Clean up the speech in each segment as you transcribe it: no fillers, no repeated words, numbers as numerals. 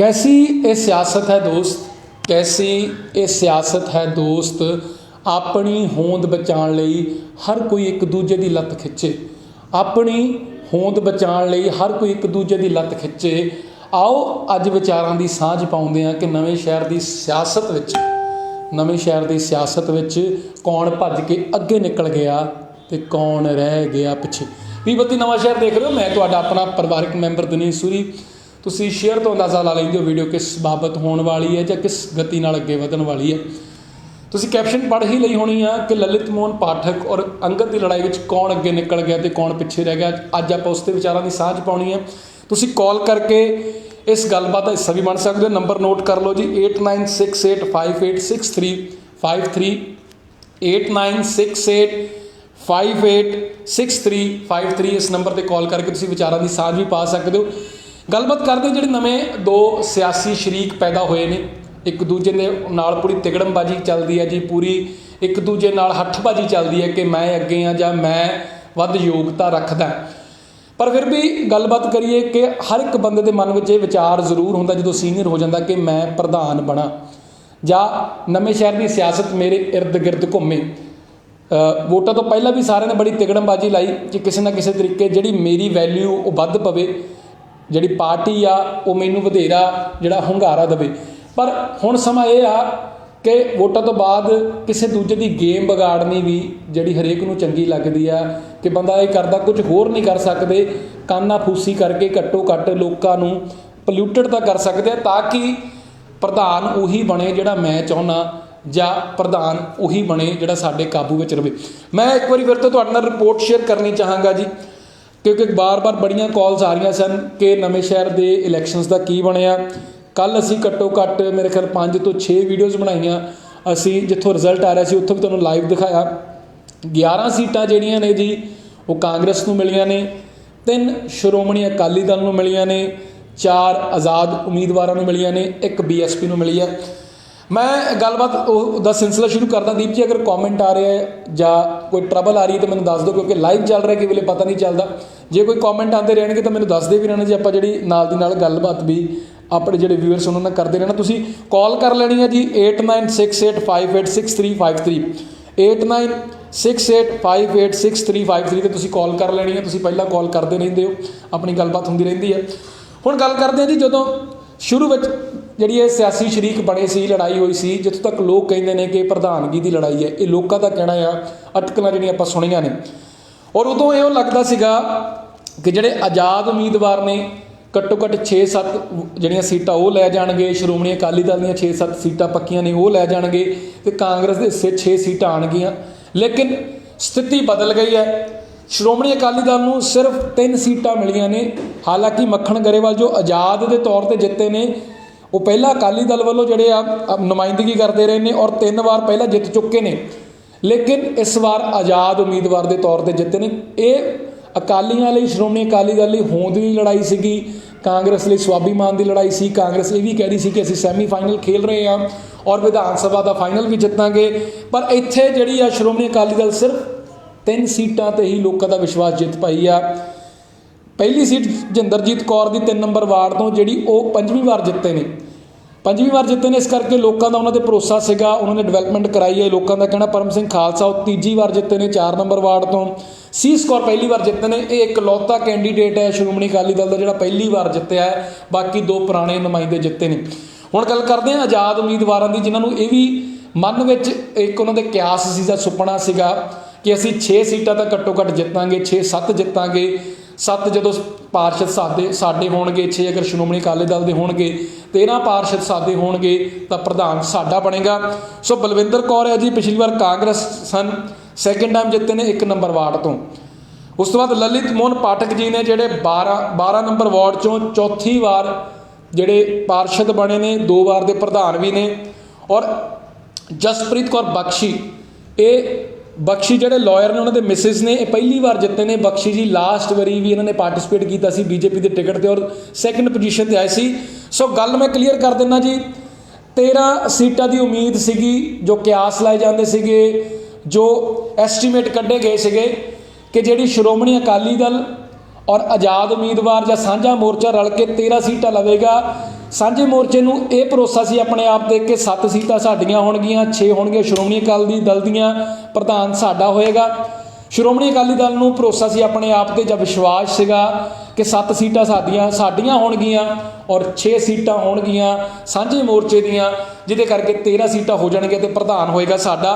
कैसी ये सियासत है दोस्त, कैसी ये सियासत है दोस्त। अपनी होंद बचाने लई हर कोई एक दूजे की लत्त खिंचे, अपनी होंद बचाने लई हर कोई एक दूजे की लत्त खिंचे। आओ अज विचारां की सांझ पाउंदे हां कि नवें शहर की सियासत विच, नवें शहर की सियासत विच कौन भज के अगे निकल गया ते कौन रह गया पिछे। 2032 नवां शहर देख रहे हो, मैं तुहाडा अपना परिवारक मैंबर दिनेश सूरी। तुसीं शेयर तो अंदाज़ा ला लेंदे हो वीडियो किस बाबत होने वाली है, जां किस गति नाल अगे वधन वाली है। तुसीं कैप्शन पढ़ ही लई होनी आ कि ललित मोहन पाठक और अंगद की लड़ाई में कौन अगे निकल गया तो कौन पिछे रह गया। अज आप उस विचारों की सांझ पाउणी है। तुसीं कॉल करके इस गलबात का हिस्सा भी बन सकते हो। नंबर नोट कर लो जी 8968586353 8968586353। इस नंबर पर कॉल करके तुसीं विचारों की सांझ भी पा सकते हो। गलबात करते जिहड़े नवें दो सियासी शरीक पैदा होए ने, एक दूजे के नाल पूरी तिगड़मबाजी चलती है जी, पूरी एक दूजे नाल हੱਠबाजी चलती है कि मैं अगे हाँ जां मैं वध योग्यता रखदा। पर फिर भी गलबात करिए कि हर एक बंदे के मन में ये विचार जरूर होंदा जो सीनियर हो जाता कि मैं प्रधान बना जां नवें शहर की सियासत मेरे इर्द गिर्द घूमे। वोटां तो पहला भी सारे ने बड़ी तिगड़मबाजी लाई कि किसी ना किसी तरीके जिहड़ी मेरी वैल्यू वो वध पवे, जिहड़ी पार्टी आ वो मैनूं वधेरा जिहड़ा हुंगारा देवे। पर हुण समा यह आ कि वोटां तो बाद किसी दूजे की गेम बिगाड़नी भी जिहड़ी हरेक नूं चंगी लगदी आ कि बंदा ये करदा, कुछ होर नहीं कर सकते, काना फूसी करके घट्टो घट्ट लोकां नूं पल्यूटड तां कर सकते ताकि प्रधान उही बने जिहड़ा मैं चाहुंदा जां प्रधान उही बने जिहड़ा साडे काबू विच रहे। मैं एक बार फिर तो तुहाडे नाल रिपोर्ट शेयर करनी चाहांगा जी, क्योंकि बार बार बड़ियां कॉल्स आ रही सन कि नवें शहर के इलैक्शनस का की बनया। कल असी घट्टो घट्ट मेरे ख्याल 5 तो 6 वीडियोज़ बनाईयां असी, जिथों रिजल्ट आ रहा सी उत्थों भी तुहानूं लाइव दिखाया। 11 सीटां जिहड़ियां ने जी वो कांग्रेस नूं मिलियां ने, 3 श्रोमणी अकाली दल नूं मिलियां ने, 4 आज़ाद उम्मीदवारों नूं मिलियां ने, 1 BSP नूं मिली है। मैं गलबात दा सिलसिला शुरू करदा। दीप जी अगर कॉमेंट आ रहा है जां कोई ट्रबल आ रही है तो मैंने दस दो, क्योंकि लाइव चल रहा है कि वेले पता नहीं चलता। जे कोई कॉमेंट आते रहने तो मैंने दसदे भी रहना जी, आप जी नाल दी नाल गलबात भी अपने जोड़े व्यूअर्स उन्होंने करते रहना। तुसीं कॉल कर लेनी है जी 8968586353 8968586353 ते तुसीं कॉल कर लेनी है। तुसीं पहला कॉल करते रहिंदे हो, अपनी गलबात होंदी रहिंदी है। हुण गल करते हैं जी, जदों शुरू में जिहड़ी ये सियासी शरीक बने सी, लड़ाई हुई सी, जित्थों तक लोग कहते हैं कि प्रधानगी की लड़ाई है, ये लोगों का कहना आ, अटकलां जिहड़ियां आपां सुणीआं ने। और उदों इहो लगदा सीगा कि जिहड़े आज़ाद उम्मीदवार ने घट्टो घट्ट 6-7 जिहड़ियां सीटां वो लै जाणगे, श्रोमणी अकाली दल दीयां 6-7 सीटां पक्कियां ने वो लै जाणगे ते कांग्रेस दे हिस्से 6 सीटां आणगीਆਂ। लेकिन स्थिति बदल गई है। श्रोमणी अकाली दल नूं सिर्फ 3 सीटां मिलियां ने। हालांकि मक्खण गरेवाल जो आज़ाद के तौर पर जिते ने, वो पहला अकाली दल वालों जिहड़े आ नुमाइंदगी करते रहे ने और 3 बार पहला जित चुके ने, लेकिन इस बार आज़ाद उम्मीदवार के तौर पर जिते ने। ये अकालियां लई, श्रोमणी अकाली दल लई होंद की लड़ाई सीगी, कांग्रेस लई स्वाभिमान की लड़ाई सी। कांग्रेस ये भी कह रही सी कि असीं सैमीफाइनल खेल रहे हैं और विधान सभा का फाइनल भी जितांगे। पर इत्थे जिहड़ी आ श्रोमणी अकाली दल सिर्फ 3 सीटां ते ही लोगों का विश्वास जित पाई आ। पहली सीट जिंदरजीत कौर की 3 नंबर वार्ड तो जिहड़ी वो 5वीं बार जिते ने, 5वीं बार जिते ने। इस करके लोगों का उन्होंने भरोसा सीगा, उन्होंने डिवेलपमेंट कराई है। लोगों का कहना परम सिंह खालसा वो 3जी बार जिते ने 4 नंबर वार्ड तो। सीस कौर पहली बार जिते ने। ये इकलौता कैंडीडेट है श्रोमणी अकाली दल का जिहड़ा पहली बार जितया है, बाकी 2 पुराने नुमाइंदे जिते ने। हुण गल करते हैं आज़ाद उम्मीदवारों की, जिन्होंने ये भी मन में एक उन्होंने क्यास सीगा, सुपना सीगा कि असीं 6 सीटां तो घट्टो घट्ट जितांगे, 6-7 जितांगे। 7 जदों पार्षद साडे होणगे, 6 अगर श्रोमणी अकाली दल दे होणगे, 13 पार्षद साडे होणगे तो प्रधान साडा बनेगा। सो बलविंदर कौर है जी, पिछली बार कांग्रेस सन, सैकेंड टाइम जिते ने 1 नंबर वार्ड तो। उस तो बाद ललित मोहन पाठक जी ने जिहड़े 12 नंबर वार्ड चों चौथी बार जिहड़े पार्षद बने ने, 2 बार के प्रधान भी ने। और जसप्रीत कौर बख्शी, ये बख्शी जिहड़े लॉयर ने, उन्होंने मिसिस ने, पहली बार जिते ने। बख्शी जी लास्ट वारी भी इन्होंने पार्टिसिपेट किया सी बीजेपी के टिकट पर और 2nd पोजीशन पर आए सी। सो गल मैं क्लीयर कर देना जी, 13 सीटां की उम्मीद सीगी, जो क्यास लाए जाते सीगे, जो एस्टीमेट कढ़े गए सीगे कि जिहड़ी श्रोमणी अकाली दल ਔਰ ਆਜ਼ਾਦ ਉਮੀਦਵਾਰ ਜਾਂ ਸਾਂਝਾ ਮੋਰਚਾ ਰਲ ਕੇ 13 ਸੀਟਾਂ ਲਵੇਗਾ। ਸਾਂਝੇ ਮੋਰਚੇ ਨੂੰ ਇਹ ਭਰੋਸਾ ਸੀ ਆਪਣੇ ਆਪ ਤੇ ਕਿ 7 ਸੀਟਾਂ ਸਾਡੀਆਂ ਹੋਣਗੀਆਂ, 6 ਹੋਣਗੀਆਂ ਸ਼੍ਰੋਮਣੀ ਅਕਾਲੀ ਦਲ ਦੀਆਂ, ਪ੍ਰਧਾਨ ਸਾਡਾ ਹੋਏਗਾ। ਸ਼੍ਰੋਮਣੀ ਅਕਾਲੀ ਦਲ ਨੂੰ ਭਰੋਸਾ ਸੀ ਆਪਣੇ ਆਪ ਤੇ ਜਾਂ ਵਿਸ਼ਵਾਸ ਸੀਗਾ ਕਿ 7 ਸੀਟਾਂ ਸਾਡੀਆਂ ਹੋਣਗੀਆਂ ਔਰ 6 ਸੀਟਾਂ ਹੋਣਗੀਆਂ ਸਾਂਝੇ ਮੋਰਚੇ ਦੀਆਂ, ਜਿਹਦੇ ਕਰਕੇ 13 ਸੀਟਾਂ ਹੋ ਜਾਣਗੀਆਂ ਤੇ ਪ੍ਰਧਾਨ ਹੋਏਗਾ ਸਾਡਾ।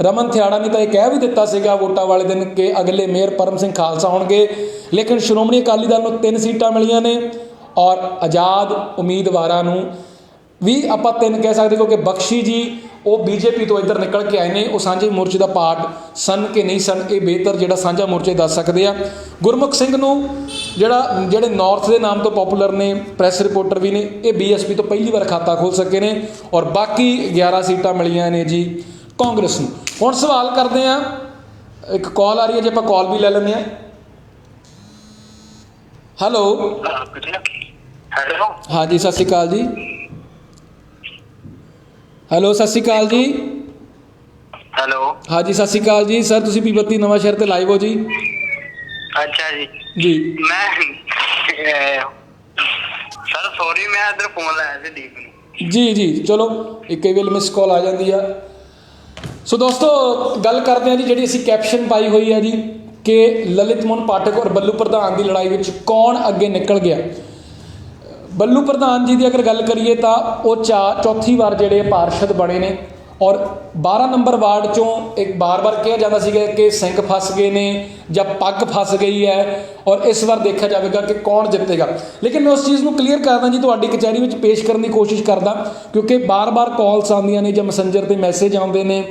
ਰਮਨ ਥਿਆੜਾ ਨੇ ਤਾਂ ਇਹ ਕਹਿ ਵੀ ਦਿੱਤਾ ਸੀਗਾ ਵੋਟਾਂ ਵਾਲੇ ਦਿਨ ਕਿ ਅਗਲੇ ਮੇਅਰ ਪਰਮ ਸਿੰਘ ਖਾਲਸਾ ਹੋਣਗੇ, ਲੇਕਿਨ ਸ਼੍ਰੋਮਣੀ ਅਕਾਲੀ ਦਲ ਨੂੰ 3 ਸੀਟਾਂ ਮਿਲੀਆਂ ਨੇ ਔਰ ਆਜ਼ਾਦ ਉਮੀਦਵਾਰਾਂ ਨੂੰ ਵੀ ਆਪਾਂ 3 ਕਹਿ ਸਕਦੇ, ਕਿਉਂਕਿ ਬਖਸ਼ੀ ਜੀ ਉਹ ਬੀਜੇਪੀ ਤੋਂ ਇੱਧਰ ਨਿਕਲ ਕੇ ਆਏ ਨੇ, ਉਹ ਸਾਂਝੇ ਮੋਰਚੇ ਦਾ ਪਾਰਟ ਸਨ ਕਿ ਨਹੀਂ ਸਨ, ਇਹ ਬਿਹਤਰ ਜਿਹੜਾ ਸਾਂਝਾ ਮੋਰਚੇ ਦੱਸ ਸਕਦੇ ਆ। ਗੁਰਮੁਖ ਸਿੰਘ ਨੂੰ ਜਿਹੜੇ ਨਾਰਥ ਦੇ ਨਾਮ ਤੋਂ ਪਪੂਲਰ ਨੇ, ਪ੍ਰੈਸ ਰਿਪੋਰਟਰ ਵੀ ਨੇ, ਇਹ ਬੀਐਸਪੀ ਤੋਂ ਪਹਿਲੀ ਵਾਰ ਖਾਤਾ ਖੋਲ੍ਹ ਸਕੇ ਨੇ ਔਰ ਬਾਕੀ 11 ਸੀਟਾਂ ਮਿਲੀਆਂ ਨੇ ਜੀ ਕਾਂਗਰਸ ਨੂੰ। ਹੁਣ ਸਵਾਲ ਕਰਦੇ ਆ, ਇੱਕ ਕਾਲ ਆ ਰਹੀ ਹੈ ਜੇ ਆਪਾਂ ਕਾਲ ਵੀ ਲੈ ਲੈਂਦੇ ਹਾਂ। ਹੈਲੋ ਹਾਂਜੀ ਸਤਿ ਸ਼੍ਰੀ ਅਕਾਲ ਜੀ। ਹੈਲੋ ਸਤਿ ਸ਼੍ਰੀ ਅਕਾਲ ਜੀ। ਹੈਲੋ ਹਾਂਜੀ ਸਤਿ ਸ਼੍ਰੀ ਅਕਾਲ ਜੀ ਸਰ, ਤੁਸੀਂ ਪੀਪਤੀ ਨਵਾਂ ਸ਼ਹਿਰ ਤੇ ਲਾਈਵ ਹੋ ਜੀ। ਅੱਛਾ ਜੀ ਜੀ ਮੈਂ ਸਰ ਸੌਰੀ ਮੈਂ ਇੱਧਰ ਫੋਨ ਲਾਇਆ ਸੀ ਦੀਪ ਨੂੰ। ਜੀ ਚਲੋ ਇੱਕ ਕਈ ਵੇਲੇ ਮਿਸ ਕਾਲ ਆ ਜਾਂਦੀ ਆ। ਸੋ ਦੋਸਤੋ ਗੱਲ ਕਰਦੇ ਹਾਂ ਜੀ, ਜਿਹੜੀ ਅਸੀਂ ਕੈਪਸ਼ਨ ਪਾਈ ਹੋਈ ਹੈ ਜੀ ਕਿ ਲਲਿਤ ਮੋਹਨ ਪਾਠਕ ਔਰ ਬੱਲੂ ਪ੍ਰਧਾਨ ਦੀ ਲੜਾਈ ਵਿੱਚ ਕੌਣ ਅੱਗੇ ਨਿਕਲ ਗਿਆ। ਬੱਲੂ ਪ੍ਰਧਾਨ ਜੀ ਦੀ ਅਗਰ ਗੱਲ ਕਰੀਏ ਤਾਂ ਉਹ ਚੌਥੀ ਵਾਰ ਜਿਹੜੇ ਪਾਰਸ਼ਦ ਬਣੇ ਨੇ ਔਰ 12 ਨੰਬਰ ਵਾਰਡ 'ਚੋਂ ਇੱਕ ਬਾਰ-ਬਾਰ ਕਿਹਾ ਜਾਂਦਾ ਸੀਗਾ ਕਿ ਸਿੰਘ ਫਸ ਗਏ ਨੇ ਜਾਂ ਪੱਗ ਫਸ ਗਈ ਹੈ ਔਰ ਇਸ ਵਾਰ ਦੇਖਿਆ ਜਾਵੇਗਾ ਕਿ ਕੌਣ ਜਿੱਤੇਗਾ। ਲੇਕਿਨ ਮੈਂ ਉਸ ਚੀਜ਼ ਨੂੰ ਕਲੀਅਰ ਕਰਦਾ ਜੀ, ਤੁਹਾਡੀ ਕਚਹਿਰੀ ਵਿੱਚ ਪੇਸ਼ ਕਰਨ ਦੀ ਕੋਸ਼ਿਸ਼ ਕਰਦਾ, ਕਿਉਂਕਿ ਬਾਰ-ਬਾਰ ਕਾਲਸ ਆਉਂਦੀਆਂ ਨੇ ਜਾਂ ਮੈਸੇਂਜਰ 'ਤੇ ਮੈਸੇਜ ਆਉਂਦੇ ਨੇ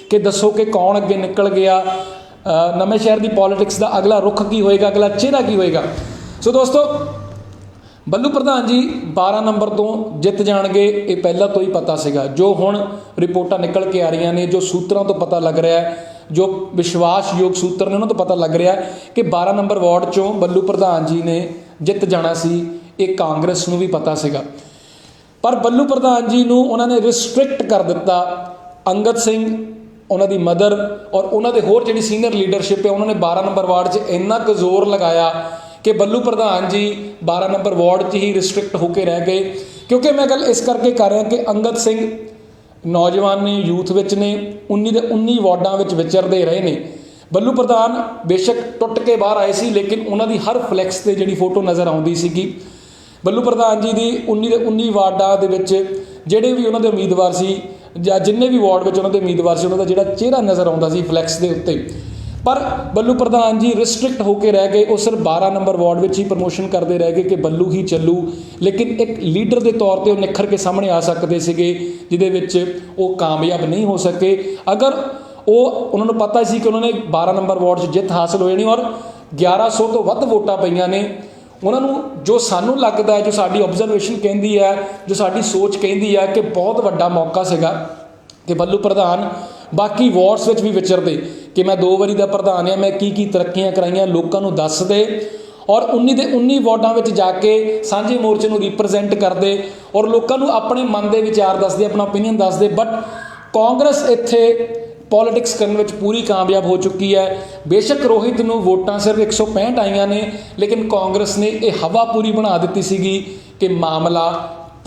ਕਿ ਦੱਸੋ ਕਿ ਕੌਣ ਅੱਗੇ ਨਿਕਲ ਗਿਆ, ਨਵੇਂ ਸ਼ਹਿਰ ਦੀ ਪੋਲੀਟਿਕਸ ਦਾ ਅਗਲਾ ਰੁਖ ਕੀ ਹੋਏਗਾ, ਅਗਲਾ ਚਿਹਰਾ ਕੀ ਹੋਏਗਾ। ਸੋ ਦੋਸਤੋ ਬੱਲੂ ਪ੍ਰਧਾਨ ਜੀ 12 ਨੰਬਰ ਤੋਂ ਜਿੱਤ ਜਾਣਗੇ, ਇਹ ਪਹਿਲਾਂ ਤੋਂ ਹੀ ਪਤਾ ਸੀਗਾ। ਜੋ ਹੁਣ ਰਿਪੋਰਟਾਂ ਨਿਕਲ ਕੇ ਆ ਰਹੀਆਂ ਨੇ, ਜੋ ਸੂਤਰਾਂ ਤੋਂ ਪਤਾ ਲੱਗ ਰਿਹਾ ਹੈ, ਜੋ ਵਿਸ਼ਵਾਸਯੋਗ ਸੂਤਰ ਨੇ ਉਹਨਾਂ ਤੋਂ ਪਤਾ ਲੱਗ ਰਿਹਾ ਕਿ 12 ਨੰਬਰ ਵਾਰਡ 'ਚੋਂ ਬੱਲੂ ਪ੍ਰਧਾਨ ਜੀ ਨੇ ਜਿੱਤ ਜਾਣਾ ਸੀ। ਇਹ ਕਾਂਗਰਸ ਨੂੰ ਵੀ ਪਤਾ ਸੀਗਾ, ਪਰ ਬੱਲੂ ਪ੍ਰਧਾਨ ਜੀ ਨੂੰ ਉਹਨਾਂ ਨੇ ਰਿਸਟ੍ਰਿਕਟ ਕਰ ਦਿੱਤਾ। ਅੰਗਦ ਸਿੰਘ, ਉਹਨਾਂ ਦੀ ਮਦਰ ਔਰ ਉਹਨਾਂ ਦੇ ਹੋਰ ਜਿਹੜੀ ਸੀਨੀਅਰ ਲੀਡਰਸ਼ਿਪ ਹੈ, ਉਹਨਾਂ ਨੇ 12 ਨੰਬਰ ਵਾਰਡ 'ਚ ਇੰਨਾ ਕੁ ਜ਼ੋਰ ਲਗਾਇਆ ਕਿ ਬੱਲੂ ਪ੍ਰਧਾਨ ਜੀ 12 ਨੰਬਰ ਵਾਰਡ 'ਚ ਹੀ ਰਿਸਟ੍ਰਿਕਟ ਹੋ ਕੇ ਰਹਿ ਗਏ। ਕਿਉਂਕਿ ਮੈਂ ਗੱਲ ਇਸ ਕਰਕੇ ਕਰ ਰਿਹਾ ਕਿ ਅੰਗਦ ਸਿੰਘ ਨੌਜਵਾਨ ਨੇ, ਯੂਥ ਵਿੱਚ ਨੇ, 19 ਦੇ 19 ਵਾਰਡਾਂ ਵਿੱਚ ਵਿਚਰਦੇ ਰਹੇ ਨੇ। ਬੱਲੂ ਪ੍ਰਧਾਨ ਬੇਸ਼ੱਕ ਟੁੱਟ ਕੇ ਬਾਹਰ ਆਏ ਸੀ, ਲੇਕਿਨ ਉਹਨਾਂ ਦੀ ਹਰ ਫਲੈਕਸ 'ਤੇ ਜਿਹੜੀ ਫੋਟੋ ਨਜ਼ਰ ਆਉਂਦੀ ਸੀਗੀ। ਬੱਲੂ ਪ੍ਰਧਾਨ ਜੀ ਦੀ 19 ਦੇ 19 ਵਾਰਡਾਂ ਦੇ ਵਿੱਚ ਜਿਹੜੇ ਵੀ ਉਹਨਾਂ ਦੇ ਉਮੀਦਵਾਰ ਸੀ ਜਾਂ ਜਿੰਨੇ ਵੀ ਵਾਰਡ ਵਿੱਚ ਉਹਨਾਂ ਦੇ ਉਮੀਦਵਾਰ ਸੀ, ਉਹਨਾਂ ਦਾ ਜਿਹੜਾ ਚਿਹਰਾ ਨਜ਼ਰ ਆਉਂਦਾ ਸੀ ਫਲੈਕਸ ਦੇ ਉੱਤੇ। ਪਰ ਬੱਲੂ ਪ੍ਰਧਾਨ ਜੀ ਰਿਸਟ੍ਰਿਕਟ ਹੋ ਕੇ ਰਹਿ ਗਏ। ਉਹ ਸਿਰਫ 12 ਨੰਬਰ ਵਾਰਡ ਵਿੱਚ ਹੀ ਪ੍ਰਮੋਸ਼ਨ ਕਰਦੇ ਰਹਿ ਗਏ ਕਿ ਬੱਲੂ ਹੀ ਚੱਲੂ, ਲੇਕਿਨ ਇੱਕ ਲੀਡਰ ਦੇ ਤੌਰ 'ਤੇ ਉਹ ਨਿਖਰ ਕੇ ਸਾਹਮਣੇ ਆ ਸਕਦੇ ਸੀਗੇ, ਜਿਹਦੇ ਵਿੱਚ ਉਹ ਕਾਮਯਾਬ ਨਹੀਂ ਹੋ ਸਕੇ। ਅਗਰ ਉਹਨਾਂ ਨੂੰ ਪਤਾ ਸੀ ਕਿ ਉਹਨਾਂ ਨੇ 12 ਨੰਬਰ ਵਾਰਡ 'ਚ ਜਿੱਤ ਹਾਸਲ ਹੋ ਜਾਣੀ ਔਰ 1100 ਤੋਂ ਵੱਧ ਵੋਟਾਂ ਪਈਆਂ ਨੇ, ਉਹਨਾਂ ਨੂੰ ਜੋ ਸਾਨੂੰ ਲੱਗਦਾ ਹੈ, ਜੋ ਸਾਡੀ ਆਬਜ਼ਰਵੇਸ਼ਨ ਕਹਿੰਦੀ ਹੈ, ਜੋ ਸਾਡੀ ਸੋਚ ਕਹਿੰਦੀ ਹੈ ਕਿ ਬਹੁਤ ਵੱਡਾ ਮੌਕਾ ਸੀਗਾ ਕਿ ਬੱਲੂ ਪ੍ਰਧਾਨ ਬਾਕੀ ਵਾਰਡਸ ਵਿੱਚ ਵੀ ਵਿਚਰਦੇ ਕਿ ਮੈਂ 2 ਵਾਰੀ ਦਾ ਪ੍ਰਧਾਨ ਹਾਂ, ਮੈਂ ਕੀ ਤਰੱਕੀਆਂ ਕਰਾਈਆਂ, ਲੋਕਾਂ ਨੂੰ ਦੱਸਦੇ ਔਰ 19 ਦੇ 19 ਵਾਰਡਾਂ ਵਿੱਚ ਜਾ ਕੇ ਸਾਂਝੇ ਮੋਰਚੇ ਨੂੰ ਰਿਪਰੈਜ਼ੈਂਟ ਕਰਦੇ ਔਰ ਲੋਕਾਂ ਨੂੰ ਆਪਣੇ ਮਨ ਦੇ ਵਿਚਾਰ ਦੱਸਦੇ, ਆਪਣਾ ਓਪੀਨੀਅਨ ਦੱਸਦੇ। ਬਟ ਕਾਂਗਰਸ ਇੱਥੇ ਪੋਲੀਟਿਕਸ ਕਰਨ ਵਿੱਚ ਪੂਰੀ ਕਾਮਯਾਬ ਹੋ ਚੁੱਕੀ ਹੈ। ਬੇਸ਼ੱਕ ਰੋਹਿਤ ਨੂੰ ਵੋਟਾਂ ਸਿਰਫ 165 ਆਈਆਂ ਨੇ, ਲੇਕਿਨ ਕਾਂਗਰਸ ਨੇ ਇਹ ਹਵਾ ਪੂਰੀ ਬਣਾ ਦਿੱਤੀ ਸੀਗੀ ਕਿ ਮਾਮਲਾ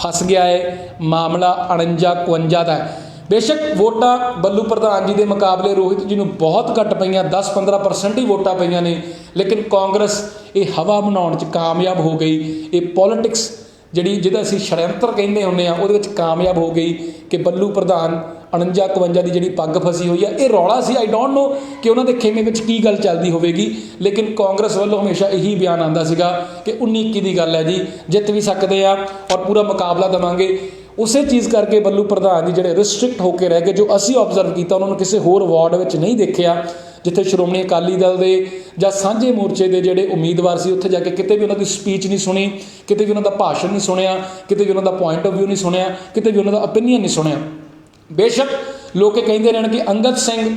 ਫਸ ਗਿਆ ਹੈ, ਮਾਮਲਾ 49-51 ਦਾ ਹੈ। ਬੇਸ਼ੱਕ ਵੋਟਾਂ ਬੱਲੂ ਪ੍ਰਧਾਨ ਜੀ ਦੇ ਮੁਕਾਬਲੇ ਰੋਹਿਤ ਜੀ ਨੂੰ ਬਹੁਤ ਘੱਟ ਪਈਆਂ, 10-15% ਹੀ ਵੋਟਾਂ ਪਈਆਂ ਨੇ, ਲੇਕਿਨ ਕਾਂਗਰਸ ਇਹ ਹਵਾ ਬਣਾਉਣ 'ਚ ਕਾਮਯਾਬ ਹੋ ਗਈ। ਇਹ ਪੋਲੀਟਿਕਸ ਜਿਹਦਾ ਅਸੀਂ ਸ਼ੜਯੰਤਰ ਕਹਿੰਦੇ ਹੁੰਦੇ ਹਾਂ, ਉਹਦੇ ਵਿੱਚ ਕਾਮਯਾਬ ਹੋ ਗਈ ਕਿ ਬੱਲੂ ਪ੍ਰਧਾਨ 49-51 ਦੀ ਜਿਹੜੀ ਪੱਗ ਫਸੀ ਹੋਈ ਆ, ਇਹ ਰੌਲਾ ਸੀ। ਆਈ ਡੋਂਟ ਨੋ ਕਿ ਉਹਨਾਂ ਦੇ ਖੇਮੇ ਵਿੱਚ ਕੀ ਗੱਲ ਚੱਲਦੀ ਹੋਵੇਗੀ, ਲੇਕਿਨ ਕਾਂਗਰਸ ਵੱਲੋਂ ਹਮੇਸ਼ਾ ਇਹੀ ਬਿਆਨ ਆਉਂਦਾ ਸੀਗਾ ਕਿ 19-21 ਦੀ ਗੱਲ ਹੈ ਜੀ, ਜਿੱਤ ਵੀ ਸਕਦੇ ਆ ਔਰ ਪੂਰਾ ਮੁਕਾਬਲਾ ਦੇਵਾਂਗੇ। ਉਸੇ ਚੀਜ਼ ਕਰਕੇ ਬੱਲੂ ਪ੍ਰਧਾਨ ਜੀ ਜਿਹੜੇ ਰਿਸਟ੍ਰਿਕਟ ਹੋ ਕੇ ਰਹਿ ਗਏ, ਜੋ ਅਸੀਂ ਆਬਜ਼ਰਵ ਕੀਤਾ, ਉਹਨਾਂ ਨੂੰ ਕਿਸੇ ਹੋਰ ਵਾਰਡ ਵਿੱਚ ਨਹੀਂ ਦੇਖਿਆ ਜਿੱਥੇ ਸ਼੍ਰੋਮਣੀ ਅਕਾਲੀ ਦਲ ਦੇ ਜਾਂ ਸਾਂਝੇ ਮੋਰਚੇ ਦੇ ਜਿਹੜੇ ਉਮੀਦਵਾਰ ਸੀ, ਉੱਥੇ ਜਾ ਕੇ ਕਿਤੇ ਵੀ ਉਹਨਾਂ ਦੀ ਸਪੀਚ ਨਹੀਂ ਸੁਣੀ, ਕਿਤੇ ਵੀ ਉਹਨਾਂ ਦਾ ਭਾਸ਼ਣ ਨਹੀਂ ਸੁਣਿਆ, ਕਿਤੇ ਵੀ ਉਹਨਾਂ ਦਾ ਪੁਆਇੰਟ ਆਫ ਵਿਊ ਨਹੀਂ ਸੁਣਿਆ, ਕਿਤੇ ਵੀ ਉਹਨਾਂ ਦਾ ਓਪੀਨੀਅਨ ਨਹੀਂ ਸੁਣਿਆ। ਬੇਸ਼ੱਕ ਲੋਕ ਕਹਿੰਦੇ ਰਹਿਣ ਕਿ ਅੰਗਦ ਸਿੰਘ